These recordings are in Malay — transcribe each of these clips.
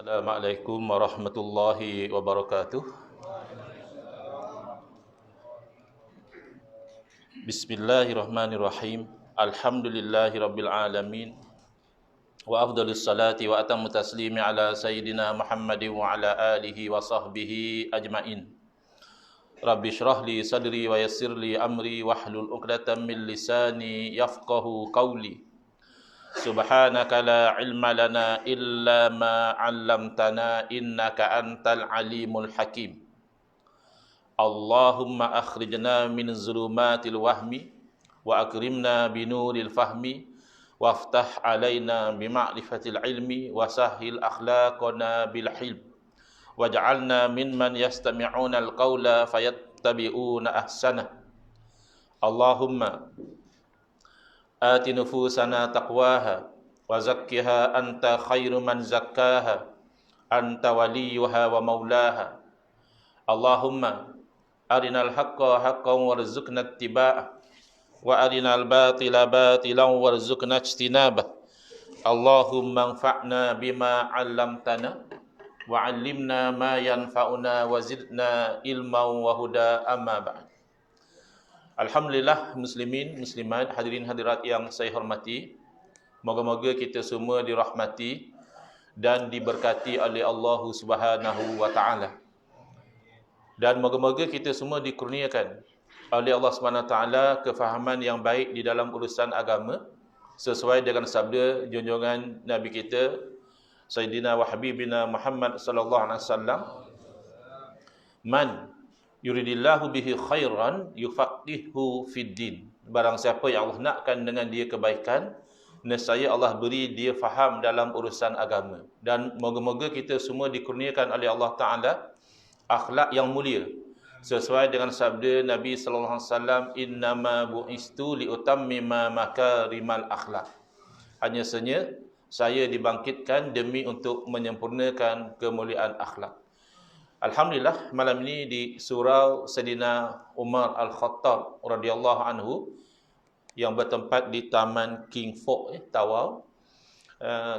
Assalamualaikum warahmatullahi wabarakatuh. Bismillahirrahmanirrahim. Alhamdulillahirabbil alamin. Wa afdhalus salati wa atammu taslimi ala sayyidina Muhammadin wa ala alihi wa sahbihi ajmain. Rabbi shrah li sadri wa yassir li amri wahlul 'uqdatam min lisani yafqahu qawli. Subhanaka la ilma lana illa ma 'allamtana innaka antal alimul hakim. Allahumma akhrijna min zulumatil wahmi wa akrimna binuril fahmi waftah alaina bima'rifatil ilmi wa sahhil akhlaqana bil hilm waj'alna mimman yastami'una al-qawla fayattabi'una ahsana. Allahumma ati nufusana taqwaha wa zakkiha anta khairu man zakkaha anta waliyuha wa maulaha. Allahumma arinal haqqa haqqan warzuqna ittiba'ah wa arinal batila batilan warzuqna ijtinabah. Allahumma anfa'na bima 'allamtana wa 'allimna ma yanfa'una wa zidna ilman wa huda, amma ba'd. Alhamdulillah, muslimin, muslimat, hadirin hadirat yang saya hormati. Moga-moga kita semua dirahmati dan diberkati oleh Allah Subhanahu wa taala. Dan moga-moga kita semua dikurniakan oleh Allah Subhanahu wa taala kefahaman yang baik di dalam urusan agama sesuai dengan sabda junjungan Nabi kita Sayyidina wa Habibina Muhammad sallallahu alaihi wasallam, man yuridillahu bihi khairan yufaqihu fid din. Barang siapa yang Allah nakkan dengan dia kebaikan, nescaya Allah beri dia faham dalam urusan agama. Dan moga-moga kita semua dikurniakan oleh Allah Ta'ala akhlak yang mulia sesuai dengan sabda Nabi sallallahu alaihi wasallam, innama bu'istu liutammima makarimal akhlak. Hanya saja saya dibangkitkan demi untuk menyempurnakan kemuliaan akhlak. Alhamdulillah, malam ini di surau Sayyidina Umar Al-Khattab radhiyallahu anhu yang bertempat di Taman King Fahd, Tawau.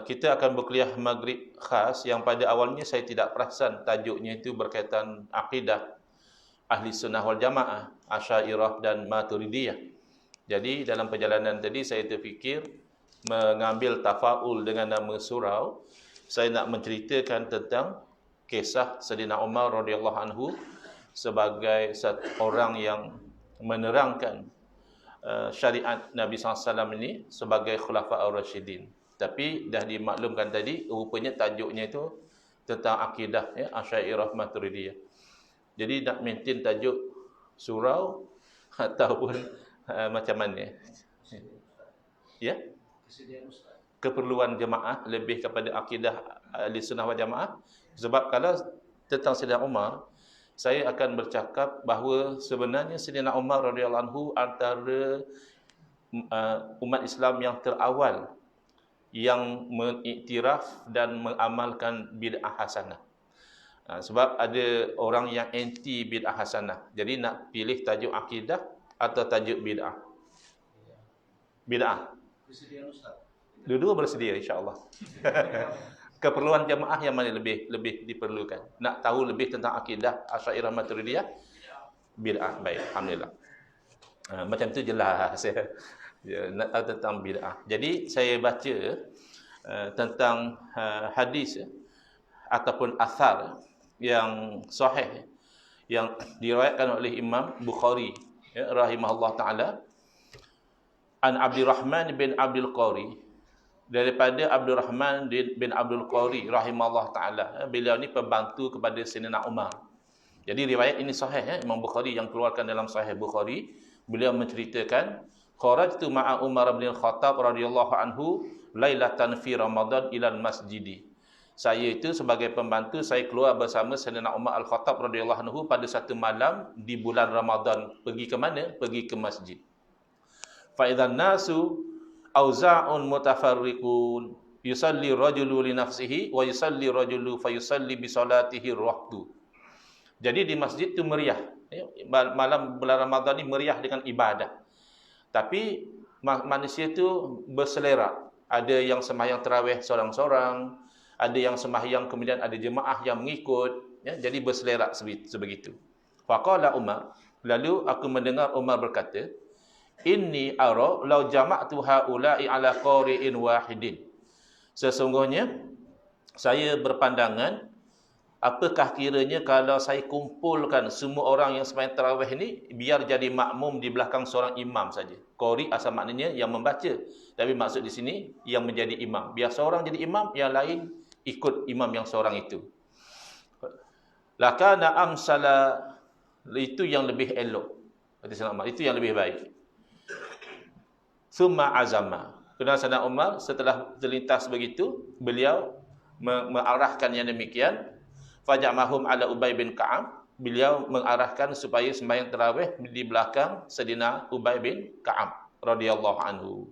Kita akan berkuliah maghrib khas yang pada awalnya saya tidak perasan tajuknya itu berkaitan akidah Ahli Sunnah wal Jamaah, Asy'ariyah dan Maturidiyah. Jadi dalam perjalanan tadi saya terfikir mengambil tafaul dengan nama surau. Saya nak menceritakan tentang kisah Sayyidina Umar radhiyallahu anhu sebagai orang yang menerangkan syariat Nabi SAW ini sebagai Khulafaur Rasyidin. Tapi dah dimaklumkan tadi, rupanya tajuknya itu tentang akidah, ya, Asy'ariyah Maturidiyah. Jadi nak maintain tajuk surau ataupun macam mana? Ya? Keperluan jemaah lebih kepada akidah Ahli Sunnah wal Jamaah. Sebab kalau tentang Sayyidina Umar, saya akan bercakap bahawa sebenarnya Sayyidina Umar radhiyallahu anhu antara umat Islam yang terawal yang mengiktiraf dan mengamalkan bid'ah hasanah. Sebab ada orang yang anti bid'ah hasanah. Jadi nak pilih tajuk akidah atau tajuk bid'ah? Bid'ah. Dua-dua bersedia insya-Allah. Keperluan jemaah yang mana lebih diperlukan? Nak tahu lebih tentang akidah Asy'ariyah Maturidiyah? Bid'ah. Baik, alhamdulillah. Macam tu jelas saya nak tahu tentang bid'ah. Jadi saya baca tentang hadis ataupun athar yang sahih yang diriwayatkan oleh Imam Bukhari, ya, rahimahullah taala, an Abdurrahman bin Abdul Qari, daripada Abdurrahman bin Abdul Qari rahimahullah taala. Beliau ni pembantu kepada Sayyidina Umar. Jadi riwayat ini sahih, ya, Imam Bukhari yang keluarkan dalam Sahih Bukhari. Beliau menceritakan, kharajtu ma'a Umar bin Khattab radhiyallahu anhu lailatan fi Ramadan ilal masjidi. Saya itu sebagai pembantu, saya keluar bersama Sayyidina Umar Al-Khattab radhiyallahu anhu pada satu malam di bulan Ramadan. Pergi ke mana? Pergi ke masjid. Fa idzan nasu auza'un mutafarriqun yusalli rajulu li nafsihi wa yusalli rajulu fa yusalli bi salatihi rahdu. Jadi di masjid itu meriah, ya, malam bulan Ramadan ni meriah dengan ibadah. Tapi manusia itu berselera. Ada yang sembahyang tarawih seorang-seorang, ada yang sembahyang kemudian ada jemaah yang mengikut, ya, jadi berselerak sebegitu. Faqala Umar, lalu aku mendengar Umar berkata, inni ara law jama'tu haula'i ala qari'in wahidin. Sesungguhnya saya berpandangan, apakah kiranya kalau saya kumpulkan semua orang yang sembahyang tarawih ni biar jadi makmum di belakang seorang imam saja. Qari asal maknanya yang membaca, tapi maksud di sini yang menjadi imam. Biar seorang jadi imam, yang lain ikut imam yang seorang itu. Lakana amsala, itu yang lebih elok. Itu yang lebih baik. Summa azama. Kemudian Sayyidina Umar setelah terlintas begitu, beliau mengarahkan yang demikian. Faja'mahum ala Ubay bin Ka'ab. Beliau mengarahkan supaya sembahyang tarawih di belakang Sayyidina Ubay bin Ka'ab radhiyallahu anhu.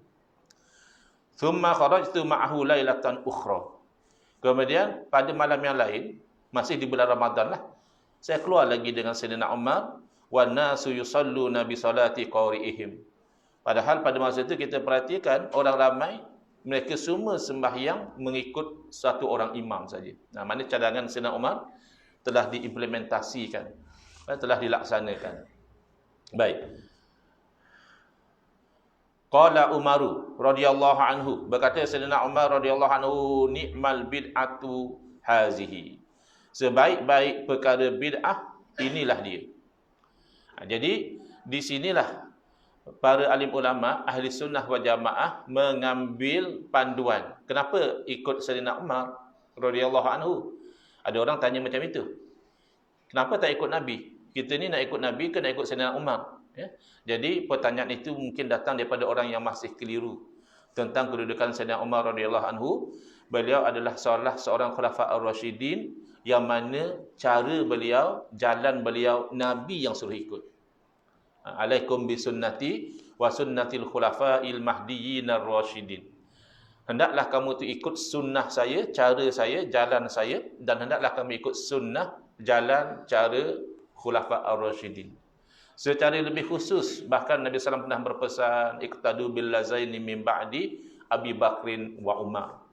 Thumma kharajtu ma'ahu lailatan ukhra. Kemudian pada malam yang lain, masih di bulan Ramadan lah, saya keluar lagi dengan Sayyidina Umar, wan nasu yusalluna bi salati qari'ihim. Padahal pada masa itu kita perhatikan orang ramai mereka semua sembahyang mengikut satu orang imam saja. Nah, maknanya cadangan Sayyidina Umar telah diimplementasikan, telah dilaksanakan. Baik. Qala Umaru radhiyallahu anhu, berkata Sayyidina Umar radhiyallahu anhu, ni'mal bid'atu hazihi. Sebaik-baik perkara bid'ah inilah dia. Jadi di sinilah para alim ulama ahli sunnah wal jamaah mengambil panduan. Kenapa ikut Sayyidina Umar radhiyallahu anhu? Ada orang tanya macam itu. Kenapa tak ikut Nabi? Kita ni nak ikut Nabi ke nak ikut Sayyidina Umar? Ya? Jadi pertanyaan itu mungkin datang daripada orang yang masih keliru tentang kedudukan Sayyidina Umar radhiyallahu anhu. Beliau adalah seorang khulafa ar-rasyidin yang mana cara beliau, jalan beliau, Nabi yang suruh ikut. Alaikum bisunnati wa sunnatil khulafa'il mahdiyyin ar-rasyidin. Hendaklah kamu tu ikut sunnah saya, cara saya, jalan saya, dan hendaklah kamu ikut sunnah, jalan, cara khulafa' ar-rasyidin. Secara lebih khusus, bahkan Nabi SAW pernah berpesan, iqtadu bil lazaini min ba'di Abi Bakrin wa Umar.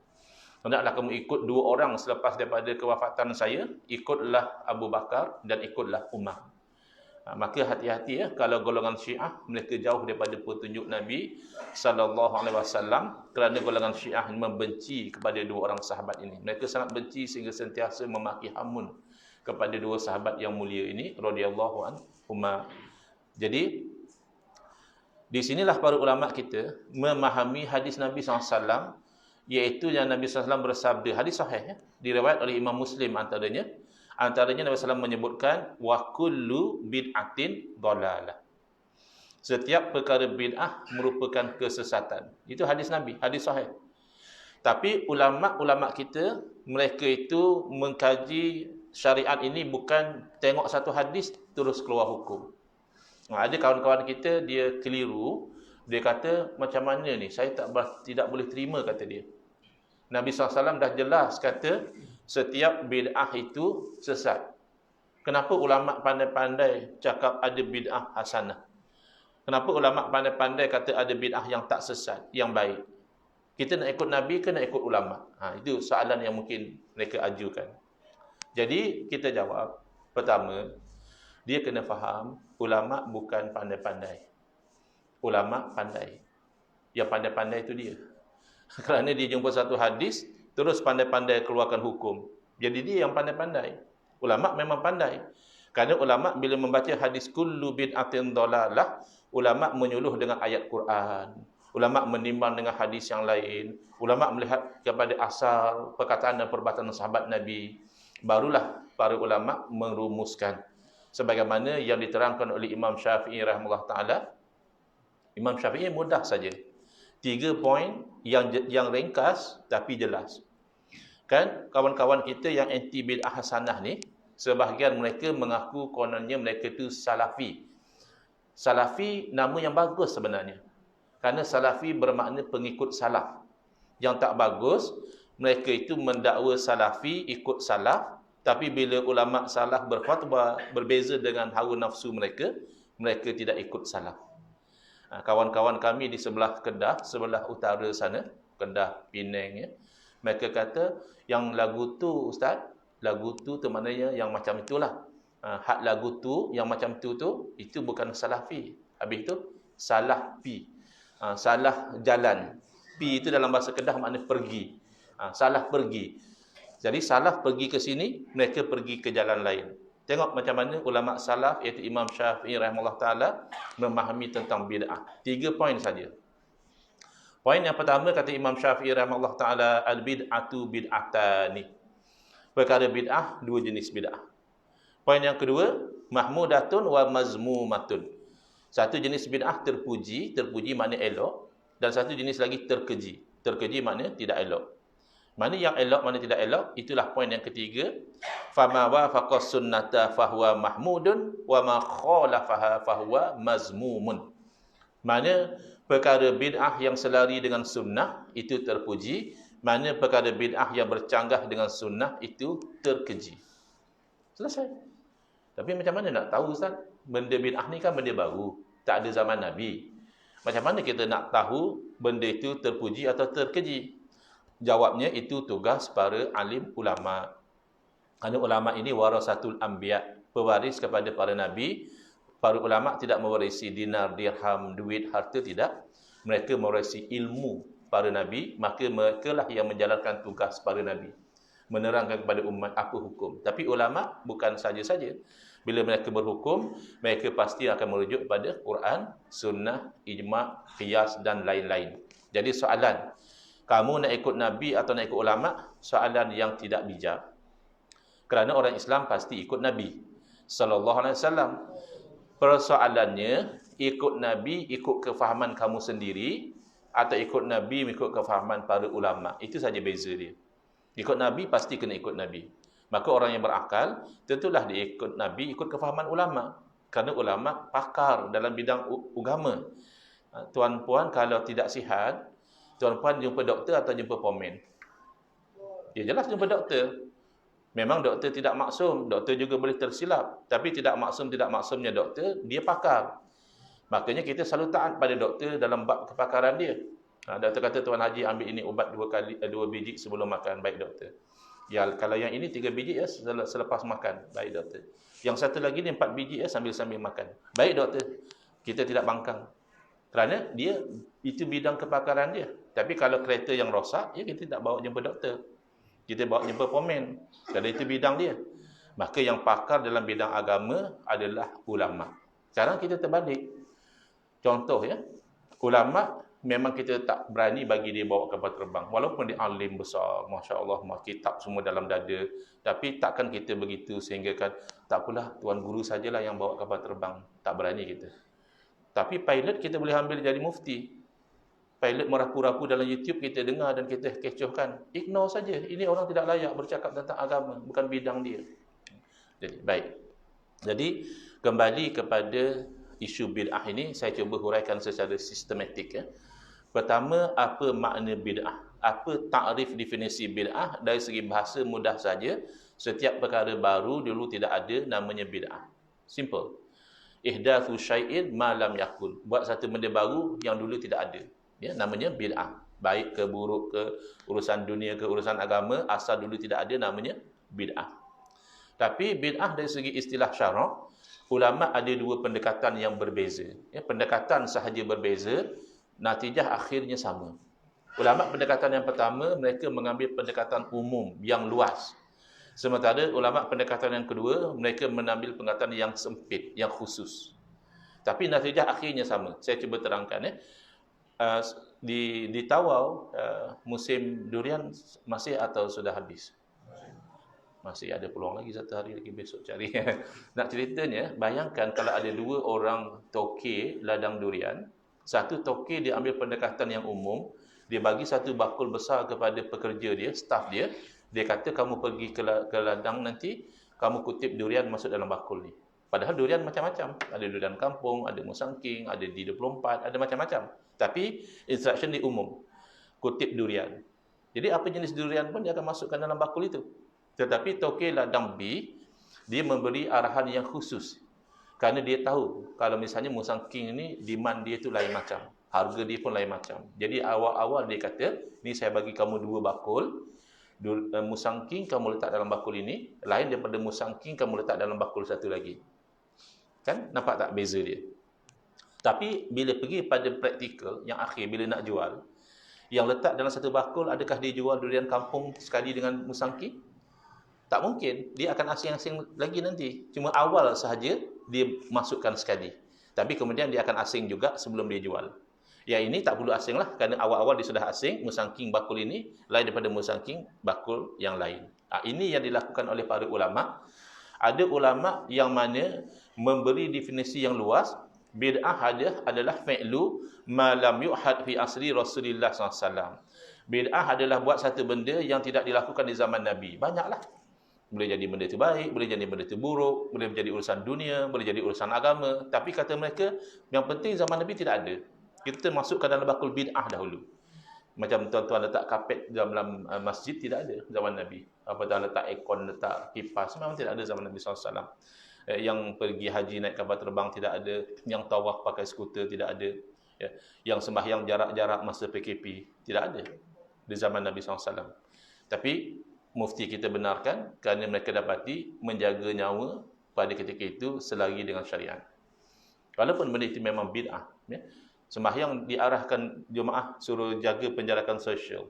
Hendaklah kamu ikut dua orang selepas daripada kewafatan saya, ikutlah Abu Bakar dan ikutlah Umar. Maka hati-hati ya, kalau golongan Syiah mereka jauh daripada petunjuk Nabi sallallahu alaihi wasallam, kerana golongan Syiah membenci kepada dua orang sahabat ini. Mereka sangat benci sehingga sentiasa memaki hamun kepada dua sahabat yang mulia ini radhiyallahu anhuma. Jadi di sinilah para ulama kita memahami hadis Nabi SAW, iaitu yang Nabi SAW bersabda, hadis sahih ya, diriwayat oleh Imam Muslim antaranya Nabi SAW menyebutkan wa kullu bid'atin dhalalah. Setiap perkara bid'ah merupakan kesesatan. Itu hadis Nabi, hadis sahih. Tapi ulama-ulama kita, mereka itu mengkaji syariat ini bukan tengok satu hadis terus keluar hukum. Ada kawan-kawan kita dia keliru, dia kata macam mana ni, saya tidak boleh terima, kata dia. Nabi SAW dah jelas kata setiap bid'ah itu sesat. Kenapa ulama pandai-pandai cakap ada bid'ah hasanah? Kenapa ulama pandai-pandai kata ada bid'ah yang tak sesat, yang baik? Kita nak ikut Nabi ke nak ikut ulama? Itu soalan yang mungkin mereka ajukan. Jadi kita jawab, pertama, dia kena faham ulama bukan pandai-pandai. Ulama pandai. Yang pandai-pandai itu dia. Kerana dia jumpa satu hadis, terus pandai-pandai keluarkan hukum. Jadi dia yang pandai-pandai. Ulama memang pandai. Kerana ulama bila membaca hadis kullu bid'atin dhalalah, ulama menyuluh dengan ayat Quran. Ulama menimbang dengan hadis yang lain. Ulama melihat kepada asal perkataan dan perbuatan sahabat Nabi. Barulah para ulama merumuskan. Sebagaimana yang diterangkan oleh Imam Syafi'i rahimahullah ta'ala. Imam Syafi'i mudah saja. 3 poin yang ringkas tapi jelas. Kan kawan-kawan kita yang anti bid'ah hasanah ni, sebahagian mereka mengaku kononnya mereka itu salafi. Salafi nama yang bagus sebenarnya. Kerana salafi bermakna pengikut salaf. Yang tak bagus, mereka itu mendakwa salafi ikut salaf, tapi bila ulama salaf berfatwa berbeza dengan hawa nafsu mereka, mereka tidak ikut salaf. Kawan-kawan kami di sebelah Kedah, sebelah utara sana, Kedah, Penang ya, Mereka kata yang lagu tu ustaz, lagu tu maknanya yang macam itulah. Hak lagu tu yang macam tu itu bukan salafi. Habis tu salah pi. Salah jalan. Pi itu dalam bahasa Kedah makna pergi. Salah pergi. Jadi salah pergi ke sini, mereka pergi ke jalan lain. Tengok macam mana ulama salaf iaitu Imam Syafi'i rahimahullah taala memahami tentang bid'ah. 3 poin saja. Poin yang pertama kata Imam Syafi'i rahimahullah taala al-bid'atu bid'atani. Perkara bid'ah, 2 jenis bid'ah. Poin yang kedua, mahmudatun wa mazmumatun. Satu jenis bid'ah terpuji makna elok, dan satu jenis lagi terkeji. Terkeji makna tidak elok. Mana yang elok, mana tidak elok, itulah poin yang ketiga. Fama wafaqa sunnata fahuwa mahmudun wa ma khalafaha fahuwa mazmumun. Mana perkara bid'ah yang selari dengan sunnah itu terpuji, mana perkara bid'ah yang bercanggah dengan sunnah itu terkeji. Selesai. Tapi macam mana nak tahu ustaz? Benda bid'ah ni kan benda baru, tak ada zaman Nabi. Macam mana kita nak tahu benda itu terpuji atau terkeji? Jawabnya itu tugas para alim ulama. Kerana ulama ini warasatul anbiya, pewaris kepada para nabi. Para ulama tidak mewarisi dinar, dirham, duit, harta, tidak. Mereka mewarisi ilmu para nabi, maka mereka lah yang menjalankan tugas para nabi, menerangkan kepada umat apa hukum. Tapi ulama bukan saja-saja. Bila mereka berhukum, mereka pasti akan merujuk pada Quran, sunnah, ijma', qiyas dan lain-lain. Jadi soalan, kamu nak ikut Nabi atau nak ikut ulama? Soalan yang tidak bijak. Kerana orang Islam pasti ikut Nabi sallallahu alaihi wasallam. Persoalannya, ikut Nabi ikut kefahaman kamu sendiri atau ikut Nabi ikut kefahaman para ulama. Itu saja beza dia. Ikut Nabi pasti kena ikut Nabi. Maka orang yang berakal tentulah dia ikut Nabi, ikut kefahaman ulama. Kerana ulama pakar dalam bidang agama. Tuan-puan kalau tidak sihat, tuan-puan jumpa doktor atau jumpa pomen? Ya jelas jumpa doktor. Memang doktor tidak maksum, doktor juga boleh tersilap. Tapi tidak maksumnya doktor, dia pakar. Makanya kita selalu taat pada doktor dalam bab kepakaran dia. Doktor kata Tuan Haji ambil ini ubat 2 biji sebelum makan, baik doktor. Ya, kalau yang ini 3 biji ya selepas makan, baik doktor. Yang satu lagi ni 4 biji ya sambil-sambil makan, baik doktor. Kita tidak bangkang. Kerana dia itu bidang kepakaran dia. Tapi kalau kereta yang rosak, ya kita tidak bawa jumpa doktor. Kita bawa jumpa pomen. Kerana itu bidang dia. Maka yang pakar dalam bidang agama adalah ulama. Sekarang kita terbalik. Contoh ya, ulama memang kita tak berani bagi dia bawa kapal terbang. Walaupun dia alim besar, Masya Allah, kitab semua dalam dada. Tapi takkan kita begitu sehingga kan, tak apalah, Tuan Guru sajalah yang bawa kapal terbang. Tak berani kita. Tapi pilot kita boleh ambil jadi mufti. Pilot merapu-rapu dalam YouTube, kita dengar dan kita kecohkan. Ignore saja. Ini orang tidak layak bercakap tentang agama. Bukan bidang dia. Jadi, baik. Jadi, kembali kepada isu bid'ah ini, saya cuba huraikan secara sistematik. Ya. Pertama, apa makna bid'ah? Apa takrif definisi bid'ah? Dari segi bahasa mudah saja. Setiap perkara baru dulu tidak ada, namanya bid'ah. Simple. Ihdatsu syai'in ma lam yakun. Buat satu benda baru yang dulu tidak ada. Ya, namanya bid'ah. Baik ke buruk ke urusan dunia ke urusan agama, asal dulu tidak ada, namanya bid'ah. Tapi bid'ah dari segi istilah syarak, ulama ada 2 pendekatan yang berbeza. Ya, pendekatan sahaja berbeza, natijah akhirnya sama. Ulama pendekatan yang pertama, mereka mengambil pendekatan umum yang luas. Sementara ulama pendekatan yang kedua, mereka mengambil pendekatan yang sempit, yang khusus. Tapi natijah akhirnya sama. Saya cuba terangkan ya. Di Tawau, musim durian masih atau sudah habis? Masih ada peluang lagi, satu hari lagi besok cari. Nak ceritanya, bayangkan kalau ada 2 orang toke ladang durian. Satu toke dia ambil pendekatan yang umum, dia bagi satu bakul besar kepada pekerja dia, staf dia. Dia kata kamu pergi ke ladang nanti, kamu kutip durian masuk dalam bakul ni. Padahal durian macam-macam. Ada durian kampung, ada musangking, ada D24, ada macam-macam. Tapi instruction di umum. Kutip durian. Jadi apa jenis durian pun dia akan masukkan dalam bakul itu. Tetapi toke ladang B, dia memberi arahan yang khusus. Kerana dia tahu, kalau misalnya musangking ni, demand dia tu lain macam. harga dia pun lain macam. Jadi awal-awal dia kata, ni saya bagi kamu 2 bakul, musangking kamu letak dalam bakul ini, lain daripada musangking kamu letak dalam bakul satu lagi. Kan? Nampak tak beza dia? Tapi bila pergi pada praktikal, yang akhir bila nak jual, yang letak dalam satu bakul, adakah dia jual durian kampung sekali dengan musangking? Tak mungkin. Dia akan asing-asing lagi nanti. Cuma awal sahaja dia masukkan sekali. Tapi kemudian dia akan asing juga sebelum dia jual. Yang ini tak perlu asing lah, kerana awal-awal dia sudah asing, musangking bakul ini lain daripada musangking bakul yang lain. Ini yang dilakukan oleh para ulama. Ada ulama yang mana memberi definisi yang luas. Bid'ah adalah fi'lu ma lam yu'had fi asri Rasulullah SAW. Bid'ah adalah buat satu benda yang tidak dilakukan di zaman Nabi. Banyaklah. Boleh jadi benda itu baik, boleh jadi benda itu buruk, boleh menjadi urusan dunia, boleh jadi urusan agama. Tapi kata mereka, yang penting zaman Nabi tidak ada. Kita masukkan dalam bakul bid'ah dahulu. Macam tuan-tuan letak kapet dalam masjid, tidak ada zaman Nabi. Apatah letak aircon, letak kipas, memang tidak ada zaman Nabi SAW. Yang pergi haji naik kapal terbang tidak ada. Yang tawaf pakai skuter tidak ada. Yang sembahyang jarak-jarak masa PKP tidak ada di zaman Nabi SAW. Tapi mufti kita benarkan kerana mereka dapati menjaga nyawa pada ketika itu selari dengan syariat. Walaupun benda itu memang bid'ah. Sembahyang diarahkan jemaah suruh jaga penjarakan sosial.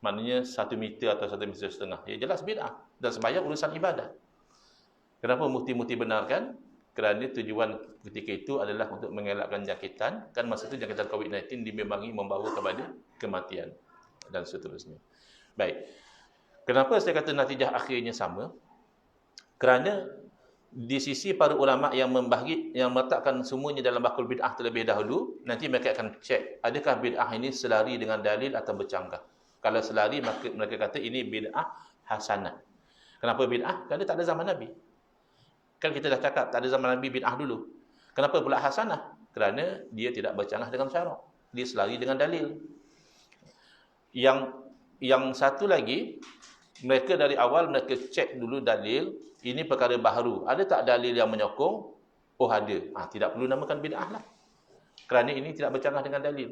Maknanya 1 meter atau 1,5 meter. Ya jelas bid'ah. Dan sembahyang urusan ibadat. Kenapa mufti-mufti benarkan? Kerana tujuan ketika itu adalah untuk mengelakkan jangkitan. Kan masa itu jangkitan COVID-19 dimembangi membawa kepada kematian. Dan seterusnya. Baik. Kenapa saya kata natijah akhirnya sama? Kerana di sisi para ulama yang membahagi, yang meletakkan semuanya dalam bakul bid'ah terlebih dahulu, nanti mereka akan cek, adakah bid'ah ini selari dengan dalil atau bercanggah. Kalau selari, maka mereka kata ini bid'ah hasanah. Kenapa bid'ah? Kerana tak ada zaman Nabi. Kan kita dah cakap, tak ada zaman Nabi bid'ah dulu. Kenapa pula hasanah? Kerana dia tidak bercanggah dengan syarak. Dia selari dengan dalil. Yang satu lagi, mereka dari awal mereka cek dulu dalil, ini perkara baharu. Ada tak dalil yang menyokong? Oh ada. Tidak perlu namakan bid'ah lah. Kerana ini tidak bercanggah dengan dalil.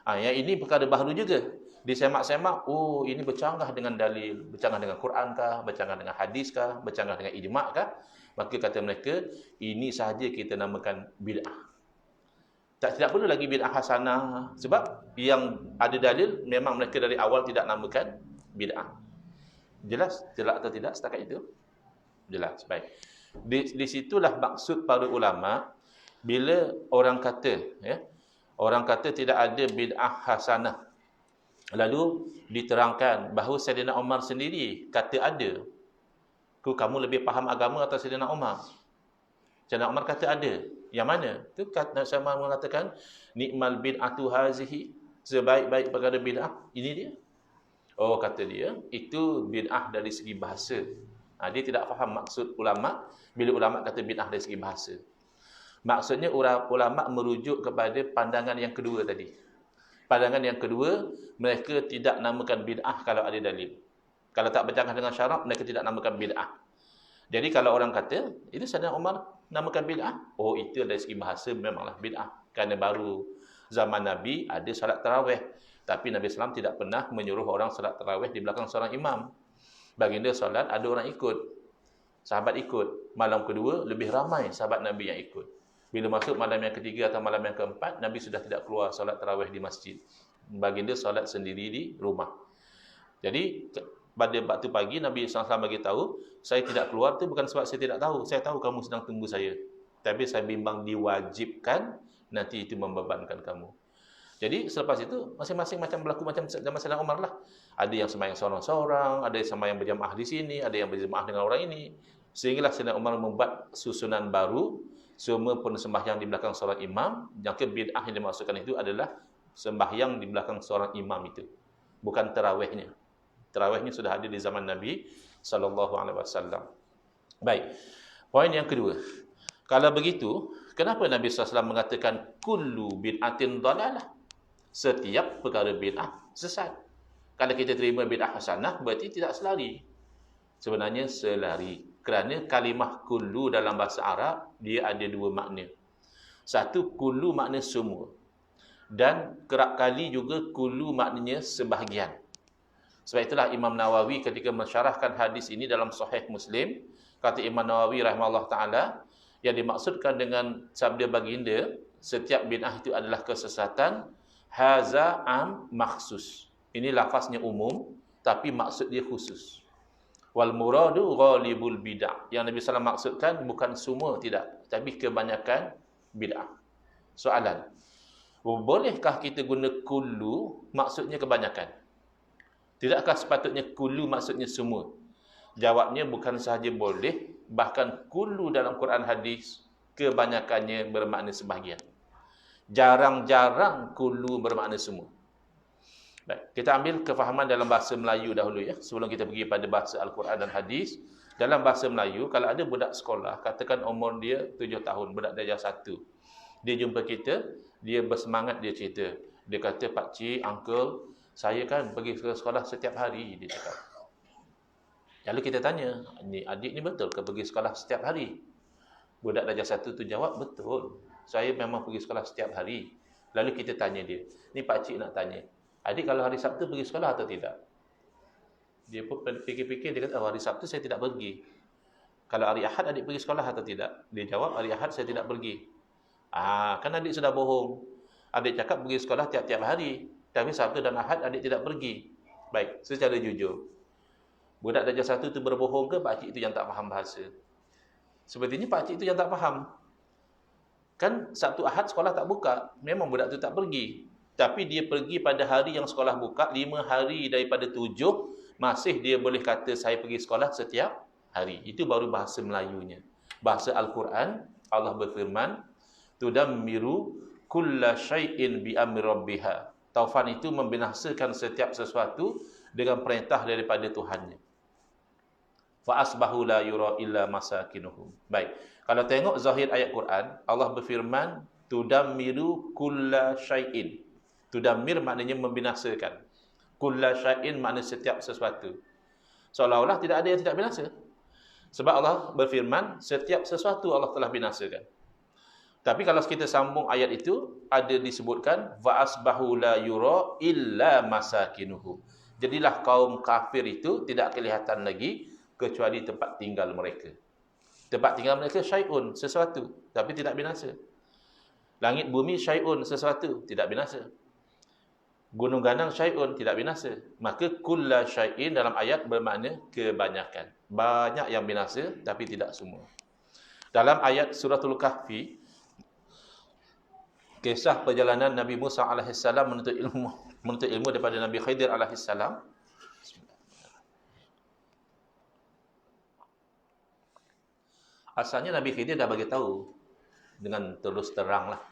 Yang ini perkara baharu juga. Disemak-semak, oh ini bercanggah dengan dalil. Bercanggah dengan Quran kah? Bercanggah dengan hadis kah? Bercanggah dengan ijma' kah? Maka kata mereka, ini sahaja kita namakan bid'ah. Tidak perlu lagi bid'ah hasanah. Sebab yang ada dalil, memang mereka dari awal tidak namakan bid'ah. Jelas? Jelas atau tidak setakat itu? Jelas. Baik. Di situlah maksud para ulama bila orang kata, orang kata tidak ada bid'ah hasanah. Lalu diterangkan bahawa Sayyidina Umar sendiri kata ada. Kamu lebih faham agama atau Sayyidina Umar? Sayyidina Umar kata ada. Yang mana? Itu Nabi SAW mengatakan, nikmal bid'atu hazihi, sebaik-baik perkara bid'ah, ini dia. Oh, kata dia, itu bid'ah dari segi bahasa. Dia tidak faham maksud ulama' bila ulama' kata bid'ah dari segi bahasa. Maksudnya ulama' merujuk kepada pandangan yang kedua tadi. Pandangan yang kedua, mereka tidak namakan bid'ah kalau ada dalil. Kalau tak bercanggah dengan syarak, mereka tidak namakan bid'ah. Jadi kalau orang kata, itu Sayyidina Umar namakan bid'ah, oh itu dari segi bahasa memanglah bid'ah. Kerana baru zaman Nabi ada salat tarawih. Tapi Nabi SAW tidak pernah menyuruh orang salat tarawih di belakang seorang imam. Baginda solat, ada orang ikut. Sahabat ikut. Malam kedua, lebih ramai sahabat Nabi yang ikut. Bila masuk malam yang ketiga atau malam yang keempat, Nabi sudah tidak keluar solat tarawih di masjid. Baginda solat sendiri di rumah. Jadi, pada waktu pagi, Nabi SAW bagi tahu, saya tidak keluar tu bukan sebab saya tidak tahu. Saya tahu kamu sedang tunggu saya. Tapi saya bimbang diwajibkan, nanti itu membebankan kamu. Jadi selepas itu masing-masing macam berlaku macam zaman Sayyidina Umar lah. Ada yang sembahyang seorang-seorang, ada yang sembahyang berjamaah di sini, ada yang berjamaah dengan orang ini. Sehinggalah Sayyidina Umar membuat susunan baru, semua pun sembahyang di belakang seorang imam. Yang bid'ah yang dimaksudkan itu adalah sembahyang di belakang seorang imam itu. Bukan tarawihnya. Tarawihnya sudah ada di zaman Nabi SAW. Baik. Poin yang kedua. Kalau begitu, kenapa Nabi SAW mengatakan kullu bid'atin dhalalah? Setiap perkara bid'ah sesat. Kalau kita terima bid'ah hasanah, berarti tidak selari. Sebenarnya selari. Kerana kalimah kullu dalam bahasa Arab, dia ada dua makna. Satu, kullu makna semua. Dan kerap kali juga kullu maknanya sebahagian. Sebab itulah Imam Nawawi ketika mensyarahkan hadis ini dalam Sahih Muslim, kata Imam Nawawi rahimahullah ta'ala, yang dimaksudkan dengan sabda baginda, setiap bid'ah itu adalah kesesatan, haza am makhsus. Ini lafaznya umum, tapi maksud dia khusus. Wal muradu ghalibul bid'ah. Yang Nabi SAW maksudkan bukan semua, tidak, tapi kebanyakan bid'ah. Soalan, bolehkah kita guna kullu maksudnya kebanyakan? Tidakkah sepatutnya kullu maksudnya semua? Jawabnya bukan sahaja boleh, bahkan kullu dalam Quran hadis kebanyakannya bermakna sebahagian. Jarang-jarang kullu bermakna semua. Baik, kita ambil kefahaman dalam bahasa Melayu dahulu ya, sebelum kita pergi pada bahasa Al-Quran dan hadis. Dalam bahasa Melayu, kalau ada budak sekolah, katakan umur dia 7 tahun, budak darjah 1. Dia jumpa kita, dia bersemangat, dia cerita. Dia kata, "Pak Cik, uncle, saya kan pergi ke sekolah setiap hari," dia cakap. Lalu kita tanya, "Ni adik ni betul ke pergi sekolah setiap hari?" Budak darjah 1 tu jawab, "Betul. Saya memang pergi sekolah setiap hari." Lalu kita tanya dia, "Ni Pak Cik nak tanya, adik kalau hari Sabtu pergi sekolah atau tidak?" Dia pun fikir-fikir, dia kata, "Oh, hari Sabtu saya tidak pergi." "Kalau hari Ahad adik pergi sekolah atau tidak?" Dia jawab, "Hari Ahad saya tidak pergi." Kan adik sudah bohong. Adik cakap pergi sekolah tiap-tiap hari, tapi Sabtu dan Ahad adik tidak pergi. Baik, secara jujur, budak darjah 1 itu berbohong ke Pak Cik itu yang tak faham bahasa? Sepertinya Pak Cik itu yang tak faham. Kan Sabtu Ahad sekolah tak buka, memang budak itu tak pergi. Tapi dia pergi pada hari yang sekolah buka, 5 hari daripada 7, masih dia boleh kata saya pergi sekolah setiap hari. Itu baru bahasa Melayunya. Bahasa Al-Quran, Allah berfirman, "Tudammiru kulla syai'in bi amri rabbiha." Taufan itu membinasakan setiap sesuatu dengan perintah daripada Tuhannya. Fa asbahu la yura illa masakinuhum. Baik. Kalau tengok zahir ayat Quran, Allah berfirman, "Tudammiru kulla syai'in." Tudammir maknanya membinasakan. Kulla syai'in makna setiap sesuatu. Seolah-olah tidak ada yang tidak binasa. Sebab Allah berfirman, setiap sesuatu Allah telah binasakan. Tapi kalau kita sambung ayat itu, ada disebutkan, "Wa asbahu la yura illa masakinuhum." Jadilah kaum kafir itu tidak kelihatan lagi kecuali tempat tinggal mereka. Tempat tinggal mereka syai'un, sesuatu, tapi tidak binasa. Langit bumi syai'un, sesuatu, tidak binasa. Gunung ganang syai'un, tidak binasa. Maka kulla syai'in dalam ayat bermakna kebanyakan. Banyak yang binasa, tapi tidak semua. Dalam ayat suratul Kahfi, kisah perjalanan Nabi Musa AS menuntut ilmu daripada Nabi Khidir AS. Asalnya Nabi Khidir dah bagi tahu dengan terus terang lah.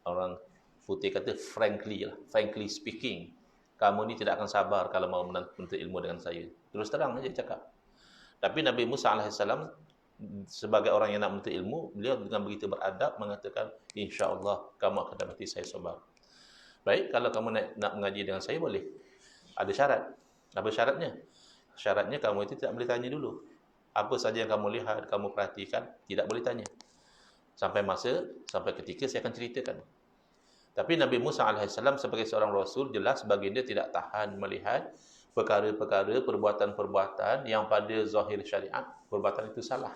Orang putih kata frankly speaking, kamu ni tidak akan sabar kalau mau menuntut ilmu dengan saya. Terus terang saja cakap. Tapi Nabi Musa AS sebagai orang yang nak menuntut ilmu, beliau dengan begitu beradab mengatakan, "InsyaAllah kamu akan dapati saya sabar." Baik, kalau kamu nak mengaji dengan saya boleh. Ada syarat. Apa syaratnya? Syaratnya kamu itu tidak boleh tanya dulu. Apa saja yang kamu lihat, kamu perhatikan, tidak boleh tanya. Sampai ketika saya akan ceritakan. Tapi Nabi Musa AS sebagai seorang Rasul, jelas baginda tidak tahan melihat perkara-perkara, perbuatan-perbuatan yang pada zahir syariat, perbuatan itu salah.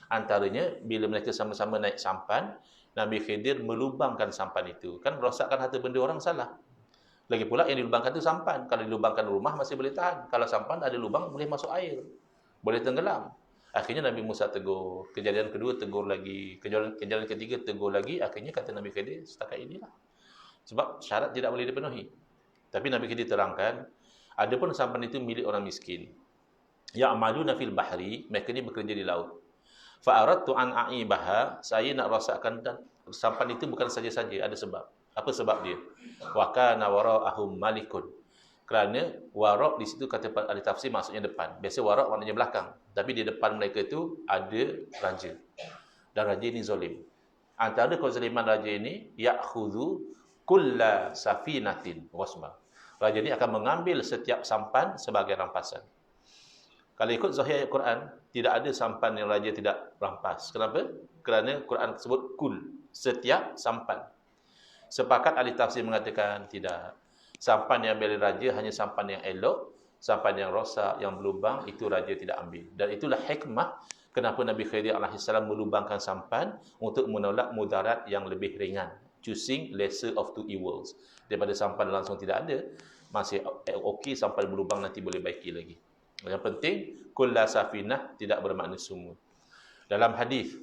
Antaranya, bila mereka sama-sama naik sampan, Nabi Khidir melubangkan sampan itu. Kan merosakkan harta benda orang salah. Lagi pula yang dilubangkan itu sampan. Kalau dilubangkan rumah masih boleh tahan. Kalau sampan ada lubang, boleh masuk air. Boleh tenggelam. Akhirnya Nabi Musa tegur. Kejadian kedua tegur lagi. Kejadian ketiga tegur lagi. Akhirnya kata Nabi Khidir, setakat inilah. Sebab syarat tidak boleh dipenuhi. Tapi Nabi Khidir terangkan, adapun sampan itu milik orang miskin. Ya'maluna fil bahri, mereka ni bekerja di laut. Fa'aradtu an a'ibaha, saya nak rosakkan sampan itu bukan saja-saja, ada sebab. Apa sebab dia? Wa kana wara'ahum malikun. Kerana wara' di situ kata ahli tafsir maksudnya depan. Biasa wara' maknanya belakang, tapi di depan mereka itu ada raja. Dan raja ini zalim. Antara kezaliman raja ini, ya'khudhu kulla safinatin wasma. Raja ini akan mengambil setiap sampan sebagai rampasan. Kalau ikut zahir ayat Quran, tidak ada sampan yang raja tidak rampas. Kenapa? Kerana Quran sebut kul, setiap sampan. Sepakat ahli tafsir mengatakan tidak. Sampan yang beli raja hanya sampan yang elok, sampan yang rosak, yang berlubang, itu raja tidak ambil. Dan itulah hikmah kenapa Nabi Khidir alaihissalam melubangkan sampan untuk menolak mudarat yang lebih ringan. Choosing lesser of two evils. Daripada sampan langsung tidak ada, masih okey, sampan berlubang nanti boleh baiki lagi. Yang penting, kulla safinah tidak bermakna semua. Dalam hadis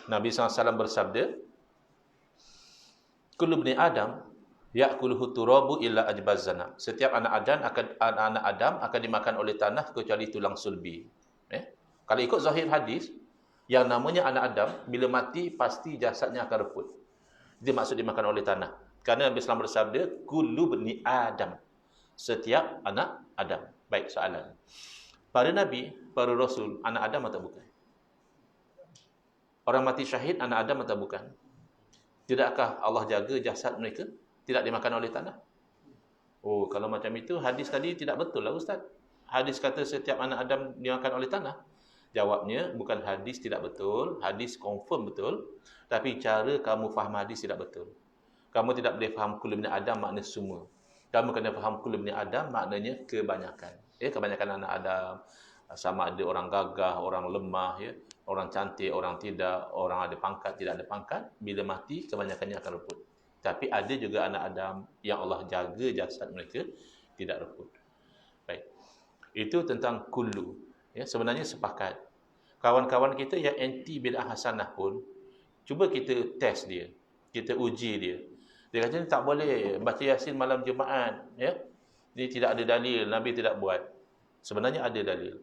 Nabi SAW bersabda, kullu bni Adam ya'kuluhu turabu illa ajbazana. Setiap anak Adam akan dimakan oleh tanah kecuali tulang sulbi. Kalau ikut zahir hadis, yang namanya anak Adam bila mati pasti jasadnya akan reput. Itu maksud dimakan oleh tanah. Karena Nabi SAW bersabda, kullu bni Adam. Setiap anak Adam. Baik, soalan. Para nabi, para rasul, anak Adam atau bukan? Orang mati syahid anak Adam atau bukan? Tidakkah Allah jaga jasad mereka tidak dimakan oleh tanah? Oh, kalau macam itu hadis tadi tidak betul lah Ustaz. Hadis kata setiap anak Adam dimakan oleh tanah. Jawabnya bukan hadis tidak betul, hadis confirm betul, tapi cara kamu faham hadis tidak betul. Kamu tidak boleh faham kullu bani Adam makna semua. Kamu kena faham kullu bani Adam maknanya kebanyakan. Kebanyakan anak Adam, sama ada orang gagah, orang lemah, orang cantik, orang tidak, orang ada pangkat, tidak ada pangkat, bila mati kebanyakannya akan reput. Tapi ada juga anak Adam yang Allah jaga jasad mereka tidak reput. Baik. Itu tentang kullu. Sebenarnya sepakat. Kawan-kawan kita yang anti bid'ah hasanah pun, cuba kita test dia. Kita uji dia. Dia kata tak boleh baca Yasin malam Jumaat. Dia tidak ada dalil, Nabi tidak buat. Sebenarnya ada dalil.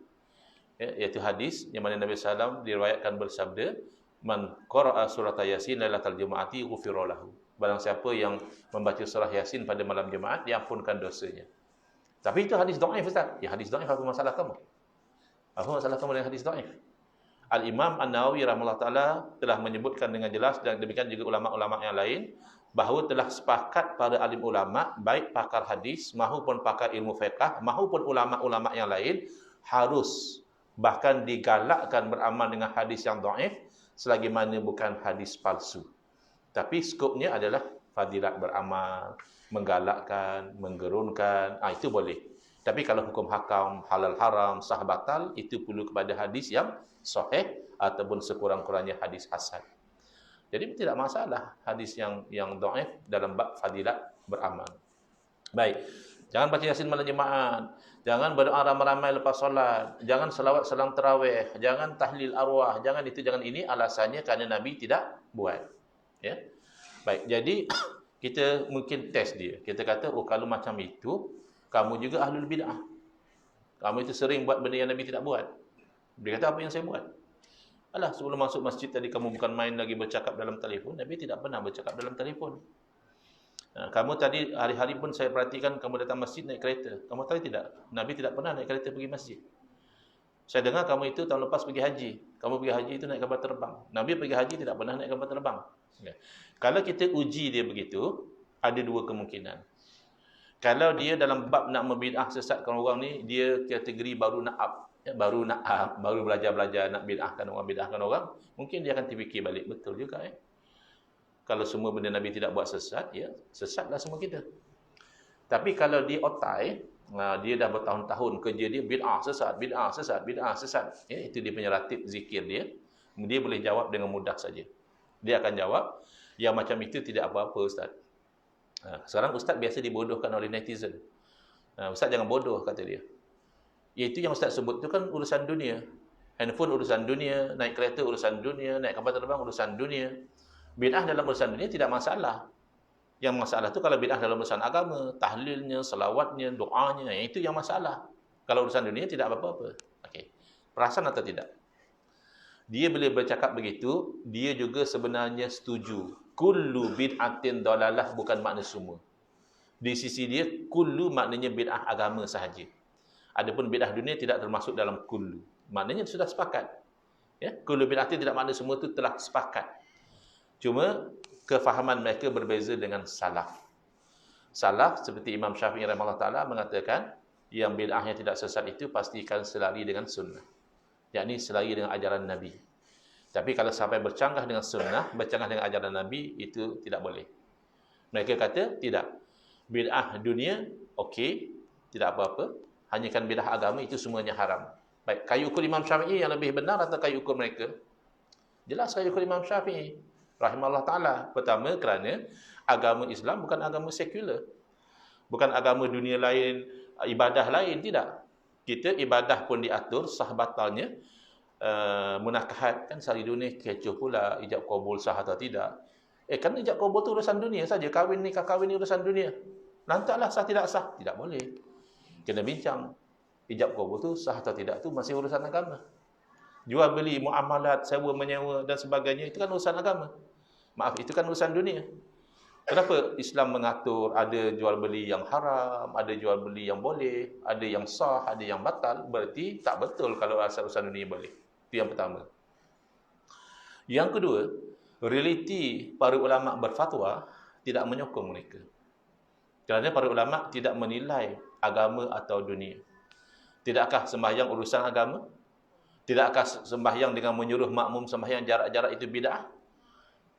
Iaitu hadis yang mana Nabi SAW diriwayatkan bersabda, man qara'a surata Yasin lailatal Jum'ati ghufira lahu. Barang siapa yang membaca surah Yasin pada malam Jumaat, diampunkan dosanya. Tapi itu hadis dhaif Ustaz. Ya, hadis dhaif apa masalah kamu? Apa masalah kamu dengan hadis dhaif? Al-Imam An-Nawawi rahimahullah ta'ala telah menyebutkan dengan jelas, dan demikian juga ulama-ulama yang lain, bahawa telah sepakat para alim ulama, baik pakar hadis maupun pakar ilmu fiqh maupun ulama-ulama yang lain, harus bahkan digalakkan beramal dengan hadis yang dhaif selagi mana bukan hadis palsu. Tapi skopnya adalah fadilat beramal, menggalakkan, menggerunkan, itu boleh. Tapi kalau hukum hakam, halal haram, sah batal, itu perlu kepada hadis yang sahih ataupun sekurang-kurangnya hadis hasan. Jadi tidak masalah hadis yang dhaif dalam bab fadilat beramal. Baik. Jangan baca Yasin malam Jumaat. Jangan berdoa ramai-ramai lepas solat. Jangan selawat salam tarawih. Jangan tahlil arwah. Jangan itu, jangan ini. Alasannya kerana Nabi tidak buat. Ya. Baik. Jadi kita mungkin test dia. Kita kata, kalau macam itu, kamu juga ahlul bid'ah. Kamu itu sering buat benda yang Nabi tidak buat. Dia kata, apa yang saya buat? Alah, sebelum masuk masjid tadi kamu bukan main lagi bercakap dalam telefon. Nabi tidak pernah bercakap dalam telefon. Kamu tadi hari-hari pun saya perhatikan kamu datang masjid naik kereta. Kamu tahu tidak? Nabi tidak pernah naik kereta pergi masjid. Saya dengar kamu itu tahun lepas pergi haji. Kamu pergi haji itu naik kapal terbang. Nabi pergi haji tidak pernah naik kapal terbang. Kalau kita uji dia begitu, ada dua kemungkinan. Kalau dia dalam bab nak membid'ah sesatkan orang ni, dia kategori baru baru belajar-belajar nak bid'ahkan orang, mungkin dia akan terfikir balik, betul juga Kalau semua benda Nabi tidak buat sesat, sesatlah semua kita. Tapi kalau dia otai, dia dah bertahun-tahun kerja dia bid'ah sesat, bid'ah sesat, bid'ah sesat. Itu dia punya ratib zikir dia. Dia boleh jawab dengan mudah saja. Dia akan jawab, yang macam itu tidak apa-apa Ustaz. Sekarang Ustaz biasa dibodohkan oleh netizen. Ustaz jangan bodoh, kata dia. Iaitu yang Ustaz sebut itu kan urusan dunia. Handphone urusan dunia, naik kereta urusan dunia, naik kapal terbang urusan dunia. Bid'ah dalam urusan dunia tidak masalah. Yang masalah tu kalau bid'ah dalam urusan agama, tahlilnya, selawatnya, doanya, yang itu yang masalah. Kalau urusan dunia tidak apa-apa. Okey. Perasan atau tidak? Dia boleh bercakap begitu, dia juga sebenarnya setuju. Kullu bid'atin dalalah bukan makna semua. Di sisi dia, kullu maknanya bid'ah agama sahaja. Adapun bid'ah dunia tidak termasuk dalam kullu. Maknanya sudah sepakat. Kullu bid'atin tidak makna semua itu telah sepakat. Cuma kefahaman mereka berbeza dengan salaf. Salaf seperti Imam Syafi'i rahimahullah taala mengatakan yang bid'ahnya tidak sesat itu pastikan selari dengan sunnah. Yakni selari dengan ajaran Nabi. Tapi kalau sampai bercanggah dengan sunnah, bercanggah dengan ajaran Nabi, itu tidak boleh. Mereka kata tidak. Bid'ah dunia, okey, tidak apa-apa. Hanya kan bid'ah agama itu semuanya haram. Baik, kayu ukur Imam Syafi'i yang lebih benar atau kayu ukur mereka? Jelas kayu ukur Imam Syafi'i. Rahimahullah Ta'ala. Pertama, kerana agama Islam bukan agama sekular. Bukan agama dunia lain, ibadah lain, tidak. Kita ibadah pun diatur, sah batalnya. Munakahat kan sehari dunia, kecoh pula, ijab kabul sah atau tidak. Kan ijab kabul tu urusan dunia saja. Kahwin nikah kahwin ni urusan dunia. Lantaklah sah tidak sah. Tidak boleh. Kena bincang. Ijab kabul tu sah atau tidak tu masih urusan agama. Jual beli, muamalat, sewa menyewa dan sebagainya, itu kan urusan agama. Maaf, itu kan urusan dunia. Kenapa Islam mengatur ada jual beli yang haram, ada jual beli yang boleh, ada yang sah, ada yang batal? Berarti tak betul kalau asal urusan dunia boleh. Itu yang pertama. Yang kedua, realiti para ulama berfatwa tidak menyokong mereka. Kerana para ulama tidak menilai agama atau dunia. Tidakkah sembahyang urusan agama? Tidakkah sembahyang dengan menyuruh makmum sembahyang jarak-jarak itu bid'ah?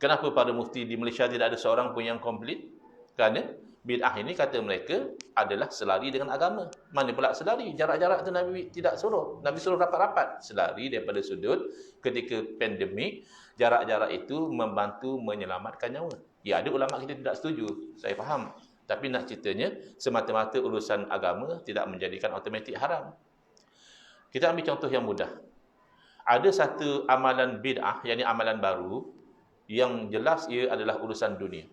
Kenapa para mufti di Malaysia tidak ada seorang pun yang komplit? Kerana bid'ah ini kata mereka adalah selari dengan agama. Mana pula selari? Jarak-jarak itu Nabi tidak suruh. Nabi suruh rapat-rapat. Selari daripada sudut ketika pandemik, jarak-jarak itu membantu menyelamatkan nyawa. Ya, ada ulama kita tidak setuju. Saya faham. Tapi nak ceritanya, semata-mata urusan agama tidak menjadikan automatik haram. Kita ambil contoh yang mudah. Ada satu amalan bid'ah, yakni amalan baru, yang jelas ia adalah urusan dunia.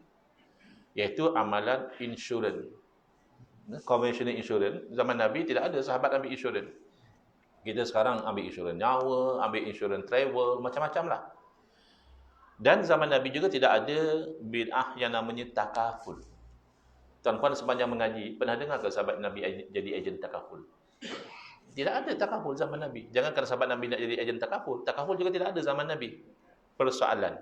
Iaitu amalan insurans. Conventional insurans. Zaman Nabi tidak ada sahabat ambil insurans. Kita sekarang ambil insurans nyawa, ambil insurans travel, macam-macam lah. Dan zaman Nabi juga tidak ada bid'ah yang namanya takaful. Tuan-tuan sepanjang mengaji, pernah dengar ke sahabat Nabi jadi ejen takaful? Tidak ada takaful zaman Nabi. Jangan kalau sahabat Nabi nak jadi ejen takaful. Takaful juga tidak ada zaman Nabi. Persoalan.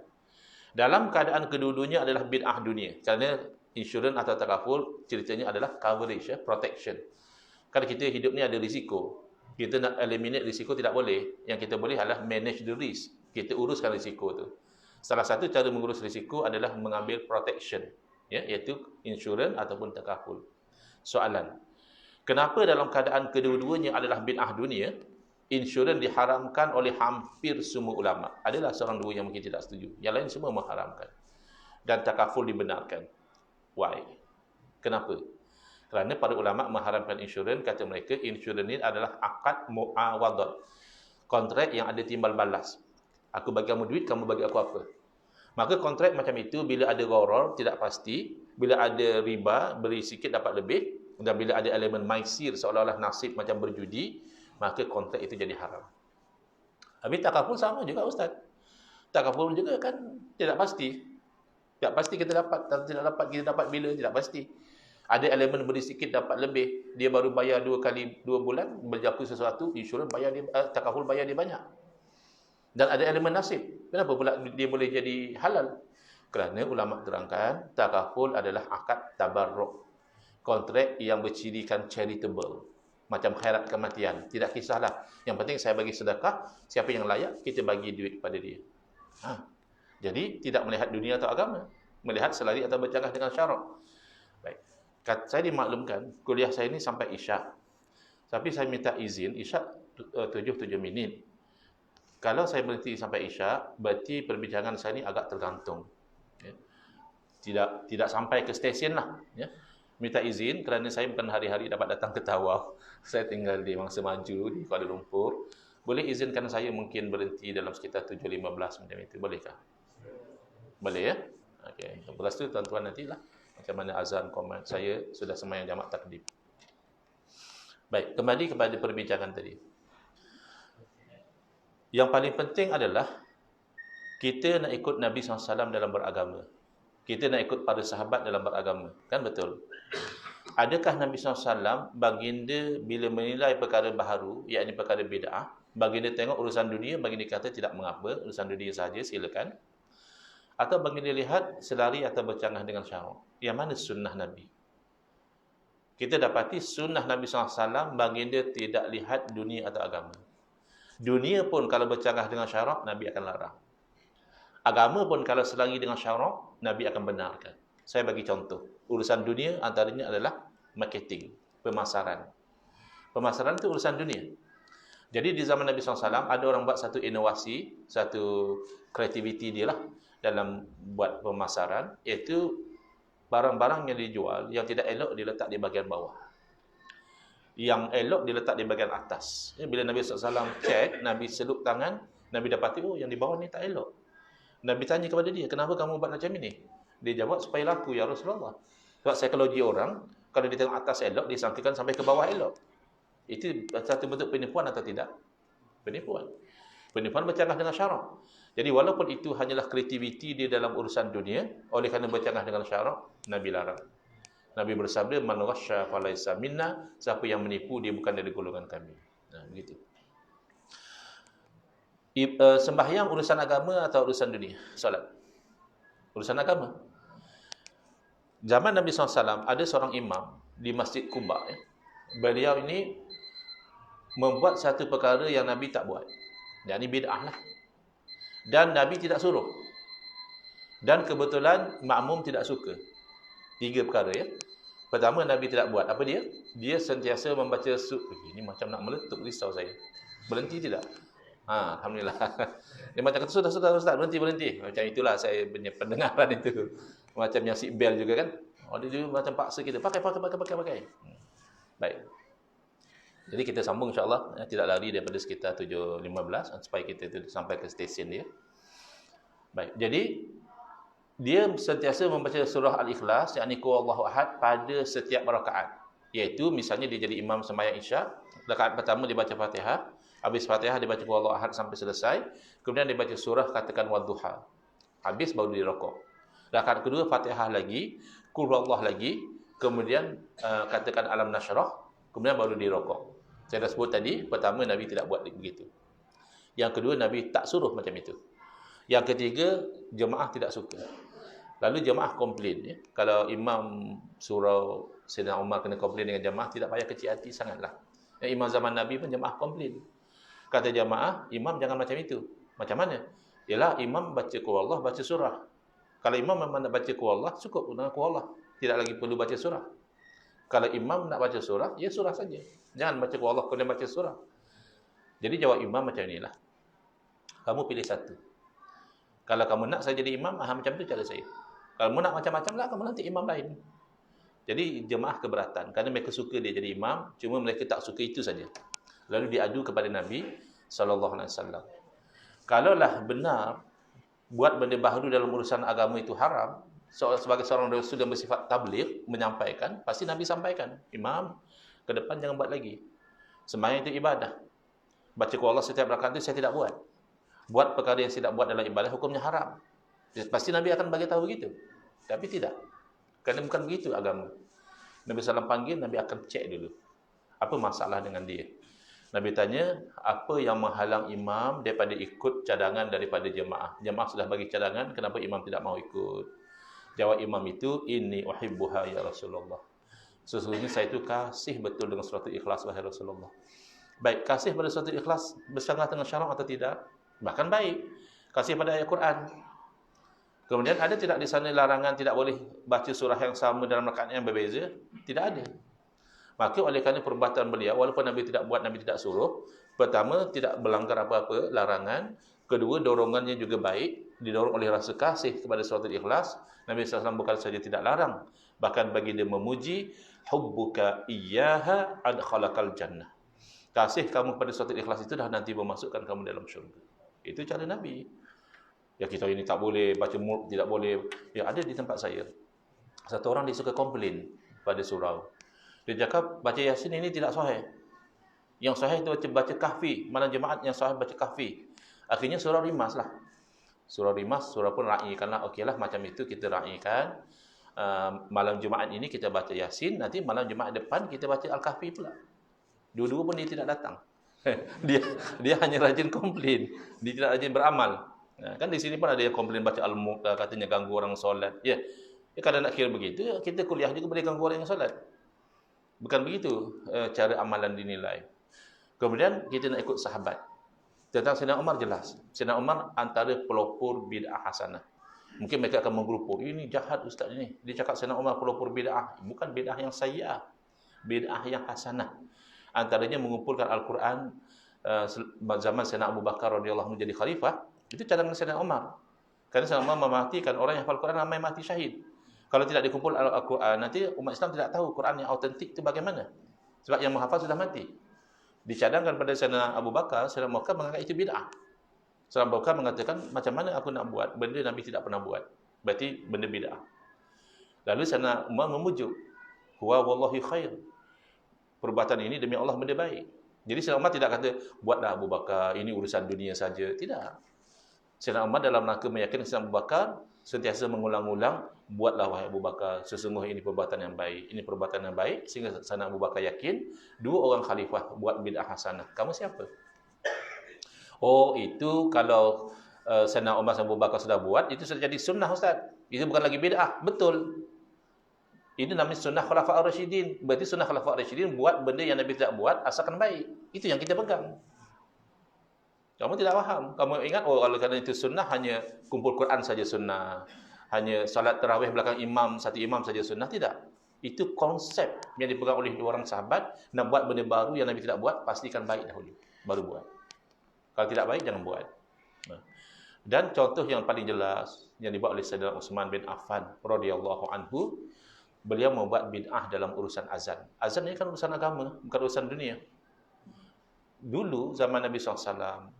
Dalam keadaan kedua-duanya adalah bid'ah dunia. Kerana insurans atau takaful, ceritanya adalah coverage, protection. Kalau kita hidup ni ada risiko. Kita nak eliminate risiko tidak boleh. Yang kita boleh adalah manage the risk. Kita uruskan risiko tu. Salah satu cara mengurus risiko adalah mengambil protection. Iaitu insurans ataupun takaful. Soalan. Kenapa dalam keadaan kedua-duanya adalah bid'ah dunia, insurans diharamkan oleh hampir semua ulama? Adalah seorang dua yang mungkin tidak setuju. Yang lain semua mengharamkan. Dan takaful dibenarkan. Why? Kenapa? Kerana para ulama mengharamkan insurans, kata mereka, insurans ini adalah akad mu'awadah. Kontrak yang ada timbal balas. Aku bagi kamu duit, kamu bagi aku apa? Maka kontrak macam itu, bila ada gharar, tidak pasti. Bila ada riba, beri sikit dapat lebih. Dan bila ada elemen maisir, seolah-olah nasib macam berjudi, maka kontrak itu jadi haram. Habis takaful sama juga Ustaz. Takaful juga kan tidak pasti. Tak pasti kita dapat, tidak dapat kita dapat bila, tidak pasti. Ada elemen beri sikit dapat lebih. Dia baru bayar 2 bulan, berlaku sesuatu, insurans bayar dia, takaful bayar dia banyak. Dan ada elemen nasib. Kenapa pula dia boleh jadi halal? Kerana ulama terangkan, takaful adalah akad tabarruk. Kontrak yang bercirikan charitable. Macam khairat kematian. Tidak kisahlah. Yang penting saya bagi sedekah, siapa yang layak, kita bagi duit kepada dia. Jadi, tidak melihat dunia atau agama. Melihat selari atau bercanggah dengan syarak. Baik. Saya dimaklumkan, kuliah saya ini sampai Isyak. Tapi saya minta izin, Isyak 7 minit. Kalau saya berhenti sampai Isyak, berarti perbincangan saya ini agak tergantung. Tidak sampai ke stesen lah. Minta izin kerana saya bukan hari-hari dapat datang ke Tawau. Saya tinggal di Mangsa Maju, di Kuala Lumpur. Boleh izinkan saya mungkin berhenti dalam sekitar 7.15 macam itu. Bolehkah? Boleh ya? Okey. Lepas tu tuan-tuan nantilah macam mana azan komen. Saya sudah sembahyang jamak takdim. Baik, kembali kepada perbincangan tadi. Yang paling penting adalah kita nak ikut Nabi SAW dalam beragama. Kita nak ikut para sahabat dalam beragama. Kan betul? Adakah Nabi SAW baginda bila menilai perkara baharu, yakni perkara bid'ah, baginda tengok urusan dunia, baginda kata tidak mengapa, urusan dunia sahaja, silakan. Atau baginda lihat selari atau bercanggah dengan syarak? Yang mana sunnah Nabi? Kita dapati sunnah Nabi SAW, baginda tidak lihat dunia atau agama. Dunia pun kalau bercanggah dengan syarak, Nabi akan larang. Agama pun kalau selari dengan syarak, Nabi akan benarkan. Saya bagi contoh. Urusan dunia antaranya adalah marketing, pemasaran. Pemasaran itu urusan dunia. Jadi di zaman Nabi SAW ada orang buat satu inovasi, satu kreativiti dia lah dalam buat pemasaran, iaitu barang-barang yang dijual yang tidak elok diletak di bahagian bawah. Yang elok diletak di bahagian atas. Bila Nabi SAW cek, Nabi seluk tangan, Nabi dapati, oh yang di bawah ni tak elok. Nabi tanya kepada dia, kenapa kamu buat macam ini? Dia jawab, supaya laku ya Rasulullah. Sebab psikologi orang, kalau dia tengok atas elok, disangkakan sampai ke bawah elok. Itu satu bentuk penipuan atau tidak? Penipuan. Penipuan bercanggah dengan syarak. Jadi walaupun itu hanyalah kreativiti dia dalam urusan dunia, oleh kerana bercanggah dengan syarak, Nabi larang. Nabi bersabda, man ghasya falaysa minna, siapa yang menipu dia bukan dari golongan kami. Nah, begitu. Sembahyang urusan agama atau urusan dunia? Solat. Urusan agama. Zaman Nabi SAW ada seorang imam di Masjid Quba. Beliau ini membuat satu perkara yang Nabi tak buat. Yang ini bid'ah lah. Dan Nabi tidak suruh. Dan kebetulan makmum tidak suka. 3 perkara ya. Pertama, Nabi tidak buat. Apa dia? Dia sentiasa membaca ini macam nak meletup risau saya. Berhenti tidak? Alhamdulillah. Dia macam kata, sudah Ustaz, berhenti. Macam itulah saya punya pendengaran itu. Macam yang seat belt juga kan. Dia juga macam paksa kita. Pakai. Baik. Jadi kita sambung insyaAllah. Tidak lari daripada sekitar 7.15 supaya kita itu sampai ke stesen dia. Baik. Jadi dia sentiasa membaca surah Al-Ikhlas, yakni Qul Huwallahu Ahad, pada setiap rakaat. Iaitu misalnya dia jadi imam sembahyang Isya, rakaat pertama dia baca Fatihah, habis Fatihah dia baca Qul Huwallahu Ahad sampai selesai, kemudian dia baca surah katakan Wadduha. Habis baru dia rakaat. Rakaat kedua Fatihah lagi, Qul Huwallahu lagi, kemudian katakan Alam Nashrah, kemudian baru dia rakaat. Saya dah sebut tadi, pertama Nabi tidak buat begitu. Yang kedua Nabi tak suruh macam itu. Yang ketiga, jemaah tidak suka. Lalu jemaah komplain. Ya. Kalau imam surau Sayyidina Umar kena komplain dengan jemaah, tidak payah kecil hati sangatlah. Ya, imam zaman Nabi pun jemaah komplain. Kata jemaah, imam jangan macam itu. Macam mana? Ialah imam baca Qul Allah, baca surah. Kalau imam memang nak baca Qul Allah, cukup dengan Qul Allah. Tidak lagi perlu baca surah. Kalau imam nak baca surah, ya surah saja. Jangan baca Qul Allah, kemudian baca surah. Jadi jawab imam macam inilah. Kamu pilih satu. Kalau kamu nak saya jadi imam, macam tu cara saya. Kalau kamu nak macam-macam lah, kamu nanti imam lain. Jadi jemaah keberatan. Kerana mereka suka dia jadi imam, cuma mereka tak suka itu saja. Lalu diadu kepada Nabi SAW. Kalaulah benar, buat benda baharu dalam urusan agama itu haram, sebagai seorang rasul yang bersifat tabligh, menyampaikan, pasti Nabi sampaikan. Imam, ke depan jangan buat lagi. Sembahyang itu ibadah. Baca Qul Allah setiap rakaat itu saya tidak buat. Buat perkara yang tidak buat dalam ibadah, hukumnya haram. Pasti Nabi akan bagi tahu begitu. Tapi tidak. Kerana bukan begitu agama. Nabi SAW panggil, Nabi akan cek dulu. Apa masalah dengan dia? Nabi tanya, apa yang menghalang imam daripada ikut cadangan daripada jemaah? Jemaah sudah bagi cadangan, kenapa imam tidak mau ikut? Jawab imam itu, inni uhibbuha ya Rasulullah. Sesungguhnya saya itu kasih betul dengan suratul Ikhlas, wahai Rasulullah. Baik, kasih pada suratul Ikhlas bersanggah dengan syarak atau tidak? Bahkan baik. Kasih pada ayat Quran. Kemudian ada tidak di sana larangan tidak boleh baca surah yang sama dalam rakaat yang berbeza? Tidak ada. Maka oleh kerana perbuatan beliau, walaupun Nabi tidak buat, Nabi tidak suruh. Pertama, tidak melanggar apa-apa larangan. Kedua, dorongannya juga baik. Didorong oleh rasa kasih kepada suratul Ikhlas. Nabi SAW bukan saja tidak larang, bahkan bagi dia memuji, hubbuka iyyaha adkhalakal jannah. Kasih kamu pada suratul Ikhlas itu dah nanti memasukkan kamu dalam syurga. Itu cara Nabi. Ya kita ini tak boleh, baca mulk tidak boleh. Ya ada di tempat saya. Satu orang dia suka komplain pada surau. Dia cakap baca Yasin ini tidak sahih. Yang sahih itu baca Kahfi. Malam Jumaat yang sahih baca Kahfi. Akhirnya surau rimas lah. Surau rimas, surau pun ra'ikanlah. Okeylah macam itu kita ra'ikan. Malam Jumaat ini kita baca Yasin. Nanti malam Jumaat depan kita baca Al-Kahfi pula. Dua-dua pun dia tidak datang. dia hanya rajin komplain, dia tidak rajin beramal. Kan di sini pun ada yang komplain baca Al-Mulk, katanya ganggu orang solat. Ya, kalau nak kira begitu, kita kuliah juga boleh ganggu orang yang solat. Bukan begitu cara amalan dinilai. Kemudian kita nak ikut sahabat. Tentang Sayyidina Umar jelas. Sayyidina Umar antara pelopor bid'ah hasanah. Mungkin mereka akan menggerupuk, ini jahat ustaz ini. Dia cakap Sayyidina Umar pelopor bid'ah. Bukan bid'ah yang sayyi'ah, bid'ah yang hasanah. Antaranya mengumpulkan Al-Quran zaman Sayyidina Abu Bakar radhiyallahu anhu jadi khalifah, itu cadangan Sayyidina Umar. Kerana Sayyidina Umar mematikan orang yang hafal Quran ramai mati syahid. Kalau tidak dikumpul Al-Quran, nanti umat Islam tidak tahu Quran yang autentik itu bagaimana. Sebab yang menghafal sudah mati. Dicadangkan pada Sayyidina Abu Bakar, Sayyidina Abu Bakar menganggap itu bid'ah. Sayyidina Abu Bakar mengatakan, macam mana aku nak buat benda Nabi tidak pernah buat. Berarti benda bid'ah. Lalu Sayyidina Umar memujuk, huwa wallahi khair. Perbuatan ini demi Allah benda baik. Jadi Sayyidina Umar tidak kata, buatlah Abu Bakar, ini urusan dunia saja. Tidak. Sayyidina Umar dalam rangka meyakinkan Sayyidina Abu Bakar, sentiasa mengulang-ulang, buatlah wahai Abu Bakar, sesungguhnya ini perbuatan yang baik, ini perbuatan yang baik, sehingga Sayyidina Abu Bakar yakin, dua orang khalifah buat bid'ah hasanah. Kamu siapa? Oh, itu kalau Sayyidina Umar dan Abu Bakar sudah buat, itu sudah jadi sunnah Ustaz. Itu bukan lagi bid'ah. Betul. Ini namanya sunnah Khulafaur Rasyidin. Berarti sunnah Khulafaur Rasyidin buat benda yang Nabi tidak buat, asalkan baik. Itu yang kita pegang. Kamu tidak faham. Kamu ingat, oh kalau kerana itu sunnah, hanya kumpul Quran saja sunnah. Hanya salat tarawih belakang imam, satu imam saja sunnah. Tidak. Itu konsep yang dipegang oleh dua orang sahabat. Nak buat benda baru yang Nabi tidak buat, pastikan baik dahulu. Baru buat. Kalau tidak baik, jangan buat. Dan contoh yang paling jelas, yang dibuat oleh Sayyidina Utsman bin Affan radhiyallahu anhu, beliau membuat bid'ah dalam urusan azan. Azan ini kan urusan agama, bukan urusan dunia. Dulu zaman Nabi SAW,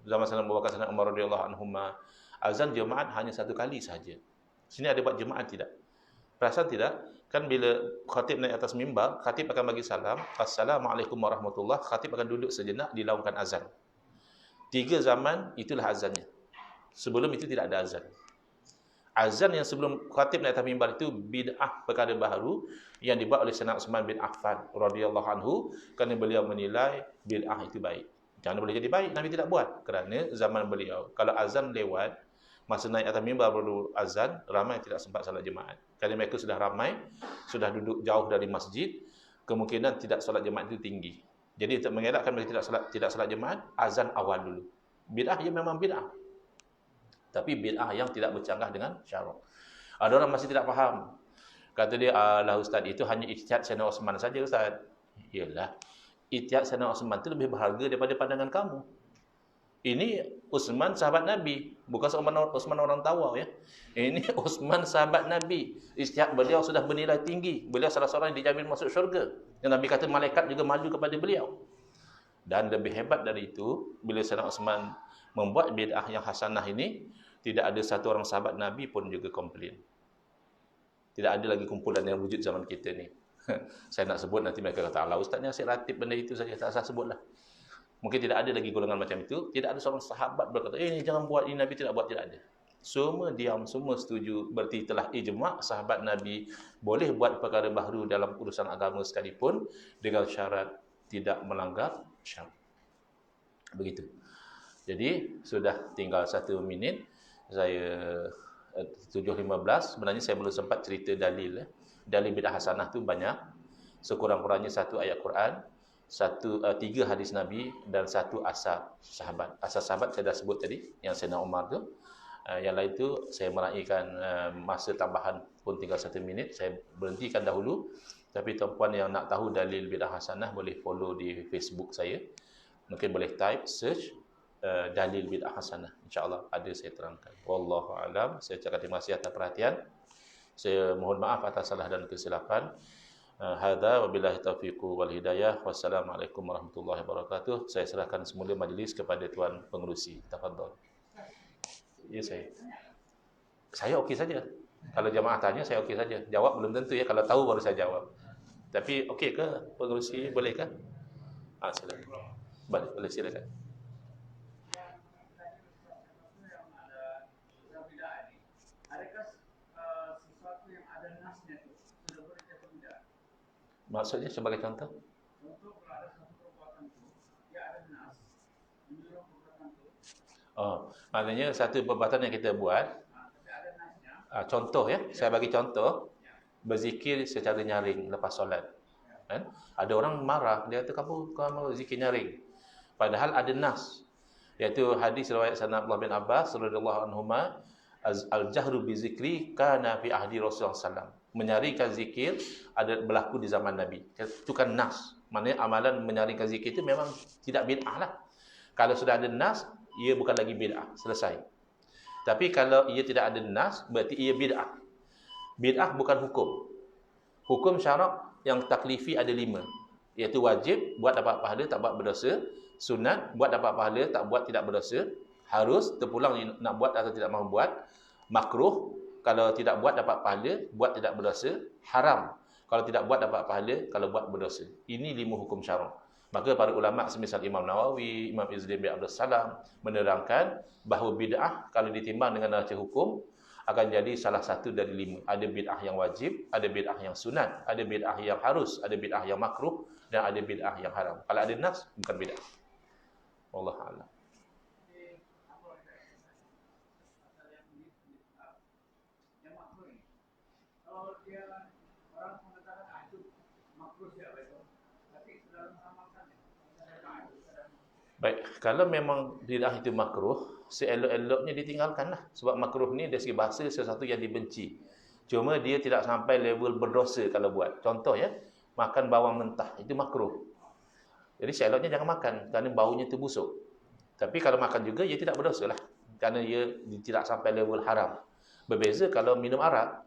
zaman Sayyidina Abu Bakar, Sayyidina Umar radhiyallahu anhuma, azan jemaat hanya satu kali saja. Sini ada buat jemaat tidak? Perasan tidak? Kan bila khatib naik atas mimbar, khatib akan bagi salam, Assalamualaikum warahmatullahi, khatib akan duduk sejenak dilaungkan azan. 3 zaman itulah azannya. Sebelum itu tidak ada azan. Azan yang sebelum khatib naik atas mimbar itu bid'ah, perkara baru yang dibuat oleh Sayyidina Utsman bin Affan radhiyallahu anhu, kerana beliau menilai bid'ah itu baik. Jangan boleh jadi baik, Nabi tidak buat. Kerana zaman beliau, kalau azan lewat, masa naik atas mimbar baru azan, ramai tidak sempat salat jemaat. Kerana mereka sudah ramai, sudah duduk jauh dari masjid, kemungkinan tidak salat jemaat itu tinggi. Jadi untuk mengelakkan mereka tidak salat jemaat, azan awal dulu. Bid'ah ia memang bid'ah. Tapi bid'ah yang tidak bercanggah dengan syarak. Ada orang masih tidak faham. Kata dia, alah Ustaz, itu hanya ijtihad Sayyidina Utsman saja Ustaz. Yalah, ijtihad Sayyidina Utsman itu lebih berharga daripada pandangan kamu. Ini Utsman sahabat Nabi, bukan Utsman orang Tawau ya. Ini Utsman sahabat Nabi. Ijtihad beliau sudah bernilai tinggi. Beliau salah seorang yang dijamin masuk syurga. Yang Nabi kata malaikat juga maju kepada beliau. Dan lebih hebat dari itu, bila Sayyidina Utsman membuat bid'ah yang hasanah ini, tidak ada satu orang sahabat Nabi pun juga komplain. Tidak ada lagi kumpulan yang wujud zaman kita ni. Saya nak sebut nanti mereka kata, Allah Ustaz ni asyik ratib benda itu saja, tak saya sebutlah. Mungkin tidak ada lagi golongan macam itu. Tidak ada seorang sahabat berkata, ini jangan buat, ini Nabi tidak buat, tidak ada. Semua diam, semua setuju. Berarti telah ijma' sahabat Nabi boleh buat perkara baru dalam urusan agama sekalipun dengan syarat tidak melanggar syarat. Begitu. Jadi sudah tinggal 1 minit. Saya 7.15, sebenarnya saya belum sempat cerita dalil. Dalil bid'ah hasanah tu banyak. Sekurang-kurangnya 1 ayat Quran, 3 hadis Nabi dan 1 asar sahabat. Asar sahabat saya dah sebut tadi, yang Sayyidina Umar tu. Yang lain tu saya meraihkan masa tambahan pun tinggal 1 minit. Saya berhentikan dahulu. Tapi tuan-puan yang nak tahu dalil bid'ah hasanah boleh follow di Facebook saya. Mungkin boleh type, search dalil bid'ah hasanah. InsyaAllah ada saya terangkan. Wallahu a'lam. Saya ucapkan terima kasih atas perhatian. Saya mohon maaf atas salah dan kesilapan. Hadza wabillahi taufiqu wal hidayah. Wassalamualaikum warahmatullahi wabarakatuh. Saya serahkan semula majlis kepada tuan pengerusi. Tafadhal. Ya saya okey saja. Kalau jemaah tanya saya okey saja. Jawab belum tentu ya, kalau tahu baru saya jawab. Tapi okey ke pengerusi, boleh ke? Silakan. Boleh silakan. Maksudnya sebagai contoh? Maknanya satu perbuatan yang kita buat, contoh ya, saya bagi contoh, berzikir secara nyaring lepas solat. Kan? Ada orang marah, dia kata kamu zikir nyaring. Padahal ada nas, iaitu hadis riwayat Sayyidina Abdullah bin Abbas radhiyallahu anhuma, Al-jahru bi zikri kana fi ahdi Rasulullah SAW. Menyaringkan zikir ada berlaku di zaman Nabi. Itu kan nas. Maknanya amalan menyaringkan zikir itu memang tidak bid'ah lah. Kalau sudah ada nas, ia bukan lagi bid'ah. Selesai. Tapi kalau ia tidak ada nas, berarti ia bid'ah. Bid'ah bukan hukum. Hukum syarak yang taklifi ada 5. Iaitu wajib, buat dapat pahala, tak buat berdosa. Sunat, buat dapat pahala, tak buat tidak berdosa. Harus, terpulang nak buat atau tidak mahu buat. Makruh, kalau tidak buat dapat pahala, buat tidak berdosa. Haram, kalau tidak buat dapat pahala, kalau buat berdosa. Ini 5 hukum syarak. Maka para ulama semisal Imam Nawawi, Imam Izzuddin bin Abdul Salam menerangkan bahawa bid'ah kalau ditimbang dengan neraca hukum akan jadi salah satu dari 5. Ada bid'ah yang wajib, ada bid'ah yang sunat, ada bid'ah yang harus, ada bid'ah yang makruh, dan ada bid'ah yang haram. Kalau ada nas, bukan bid'ah. Wallahu a'lam. Baik, kalau memang bid'ah itu makruh, seelok-eloknya ditinggalkanlah. Sebab makruh ni dari segi bahasa sesuatu yang dibenci. Cuma dia tidak sampai level berdosa kalau buat. Contoh ya, makan bawang mentah, itu makruh. Jadi seeloknya jangan makan, kerana baunya itu busuk. Tapi kalau makan juga, ia tidak berdosa lah. Kerana ia tidak sampai level haram. Berbeza kalau minum arak.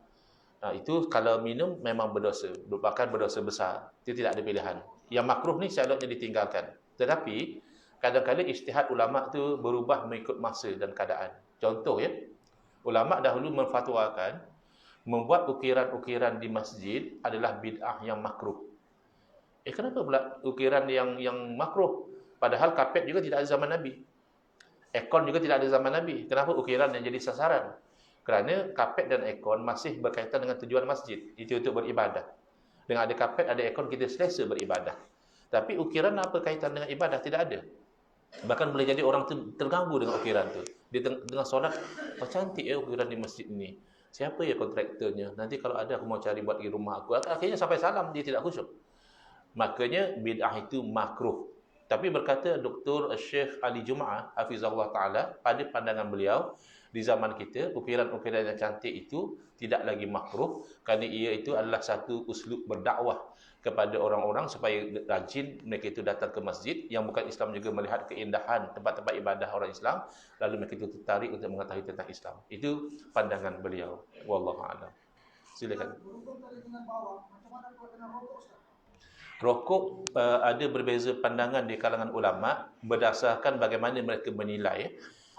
Itu kalau minum memang berdosa. Bahkan berdosa besar. Itu tidak ada pilihan. Yang makruh ni seeloknya ditinggalkan. Tetapi kadang-kadang ijtihad ulama' tu berubah mengikut masa dan keadaan. Contoh ya, ulama' dahulu memfatwakan membuat ukiran-ukiran di masjid adalah bid'ah yang makruh. Kenapa pula ukiran yang makruh? Padahal kapet juga tidak ada zaman Nabi. Aircon juga tidak ada zaman Nabi. Kenapa ukiran yang jadi sasaran? Kerana kapet dan aircon masih berkaitan dengan tujuan masjid. Itu untuk beribadah. Dengan ada kapet, ada aircon, kita selesa beribadah. Tapi ukiran apa kaitan dengan ibadah? Tidak ada. Bahkan boleh jadi orang tu terganggu dengan ukiran tu. Dia tengah solat, cantik ya ukiran di masjid ni. Siapa ya kontraktornya? Nanti kalau ada aku mau cari buat di rumah aku. Akhirnya sampai salam dia tidak khusyuk. Makanya bid'ah itu makruh. Tapi berkata Dr. Syekh Ali Jum'ah hafizahullah taala, pada pandangan beliau di zaman kita ukiran-ukiran yang cantik itu tidak lagi makruh kerana ia itu adalah satu uslub berdakwah kepada orang-orang supaya rajin mereka itu datang ke masjid. Yang bukan Islam juga melihat keindahan tempat-tempat ibadah orang Islam, lalu mereka itu tertarik untuk mengetahui tentang Islam. Itu pandangan beliau. Wallahu a'lam. Silakan. Rokok ada berbeza pandangan di kalangan ulama berdasarkan bagaimana mereka menilai.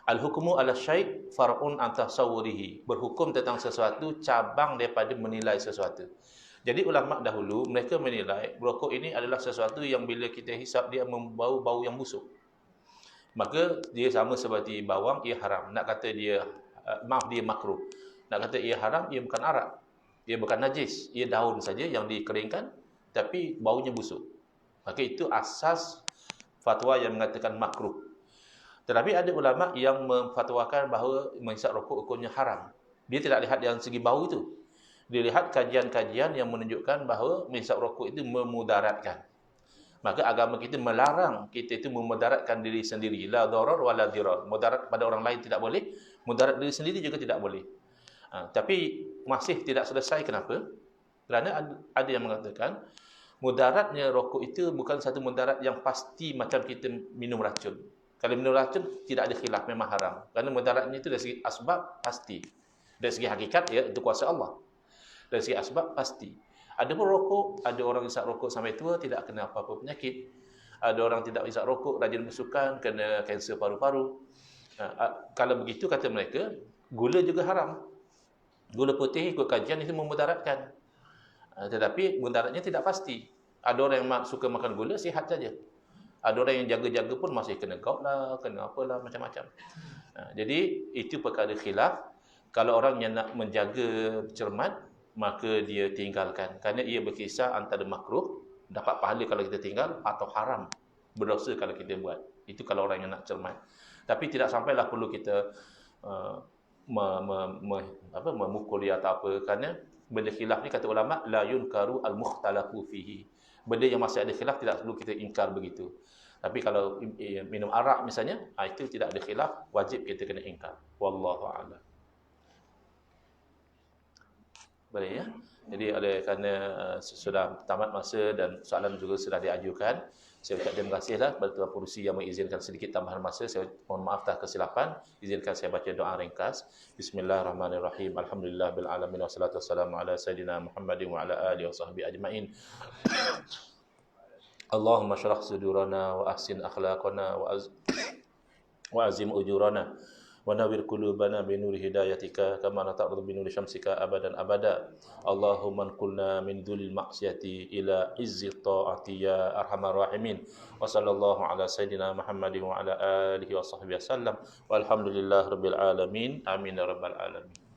Al-hukmu ala syai' far'un an tasawwurihi. Berhukum tentang sesuatu cabang daripada menilai sesuatu. Jadi ulama dahulu mereka menilai rokok ini adalah sesuatu yang bila kita hisap dia membau bau yang busuk. Maka dia sama seperti bawang, ia haram. Nak kata dia dia makruh. Nak kata ia haram, ia bukan arak. Ia bukan najis, ia daun saja yang dikeringkan tapi baunya busuk. Maka itu asas fatwa yang mengatakan makruh. Tetapi ada ulama yang memfatwakan bahawa menghisap rokok hukumnya haram. Dia tidak lihat yang segi bau itu. Dia lihat kajian-kajian yang menunjukkan bahawa menghisap rokok itu memudaratkan. Maka agama kita melarang kita itu memudaratkan diri sendiri. La darar wa la dirar. Mudarat pada orang lain tidak boleh, mudarat diri sendiri juga tidak boleh. Tapi masih tidak selesai. Kenapa? Kerana ada yang mengatakan mudaratnya rokok itu bukan satu mudarat yang pasti macam kita minum racun. Kalau minum racun tidak ada khilaf, memang haram. Kerana mudaratnya itu dari segi asbab pasti. Dari segi hakikat ya itu kuasa Allah. Dari segi asbab pasti. Ada pun rokok, ada orang isap rokok sampai tua tidak kena apa-apa penyakit. Ada orang tidak isap rokok, rajin bersukan, kena kanser paru-paru. Kalau begitu kata mereka, gula juga haram. Gula putih ikut kajian itu memudaratkan. Tetapi mudaratnya tidak pasti. Ada orang yang suka makan gula, sihat saja. Ada orang yang jaga-jaga pun masih kena gout lah, kena apalah, macam-macam. Jadi itu perkara khilaf. Kalau orang yang nak menjaga cermat, maka dia tinggalkan. Kerana ia berkisar antara makruh, dapat pahala kalau kita tinggal, atau haram, berdosa kalau kita buat. Itu kalau orang yang nak cermat. Tapi tidak sampailah perlu kita memukul dia atau apa. Kerana benda khilaf ni kata ulama, la yunkaru al-mukhtalafu fihi. Benda yang masih ada khilaf tidak perlu kita ingkar begitu. Tapi kalau minum arak misalnya, itu tidak ada khilaf, wajib kita kena ingkar. Wallahu a'lam. Boleh ya. Jadi oleh kerana sudah tamat masa dan soalan juga sudah diajukan, saya ucap terima kasihlah kepada Tuan Pengerusi yang mengizinkan sedikit tambahan masa. Saya mohon maaf atas kesilapan. Izinkan saya baca doa ringkas. Bismillahirrahmanirrahim. Alhamdulillah bil alamin wassalatu wassalamu ala sayidina Muhammadin wa ala alihi wasahbihi ajmain. Allahumma syrah sudurana wa ahsin akhlaqana wa azim ujurana wa nawwir qulubana bi nuri hidayatika kama nata'rudu bi nuri syamsika abadan abada. Allahumma anqulna min dhulil ma'siyati ila izzi ta'ati ya arhamar rahimin. Wa sallallahu ala sayidina Muhammadin wa ala alihi wa sahbihi wasallam. Walhamdulillahirabbil alamin. Amin ya rabbal alamin.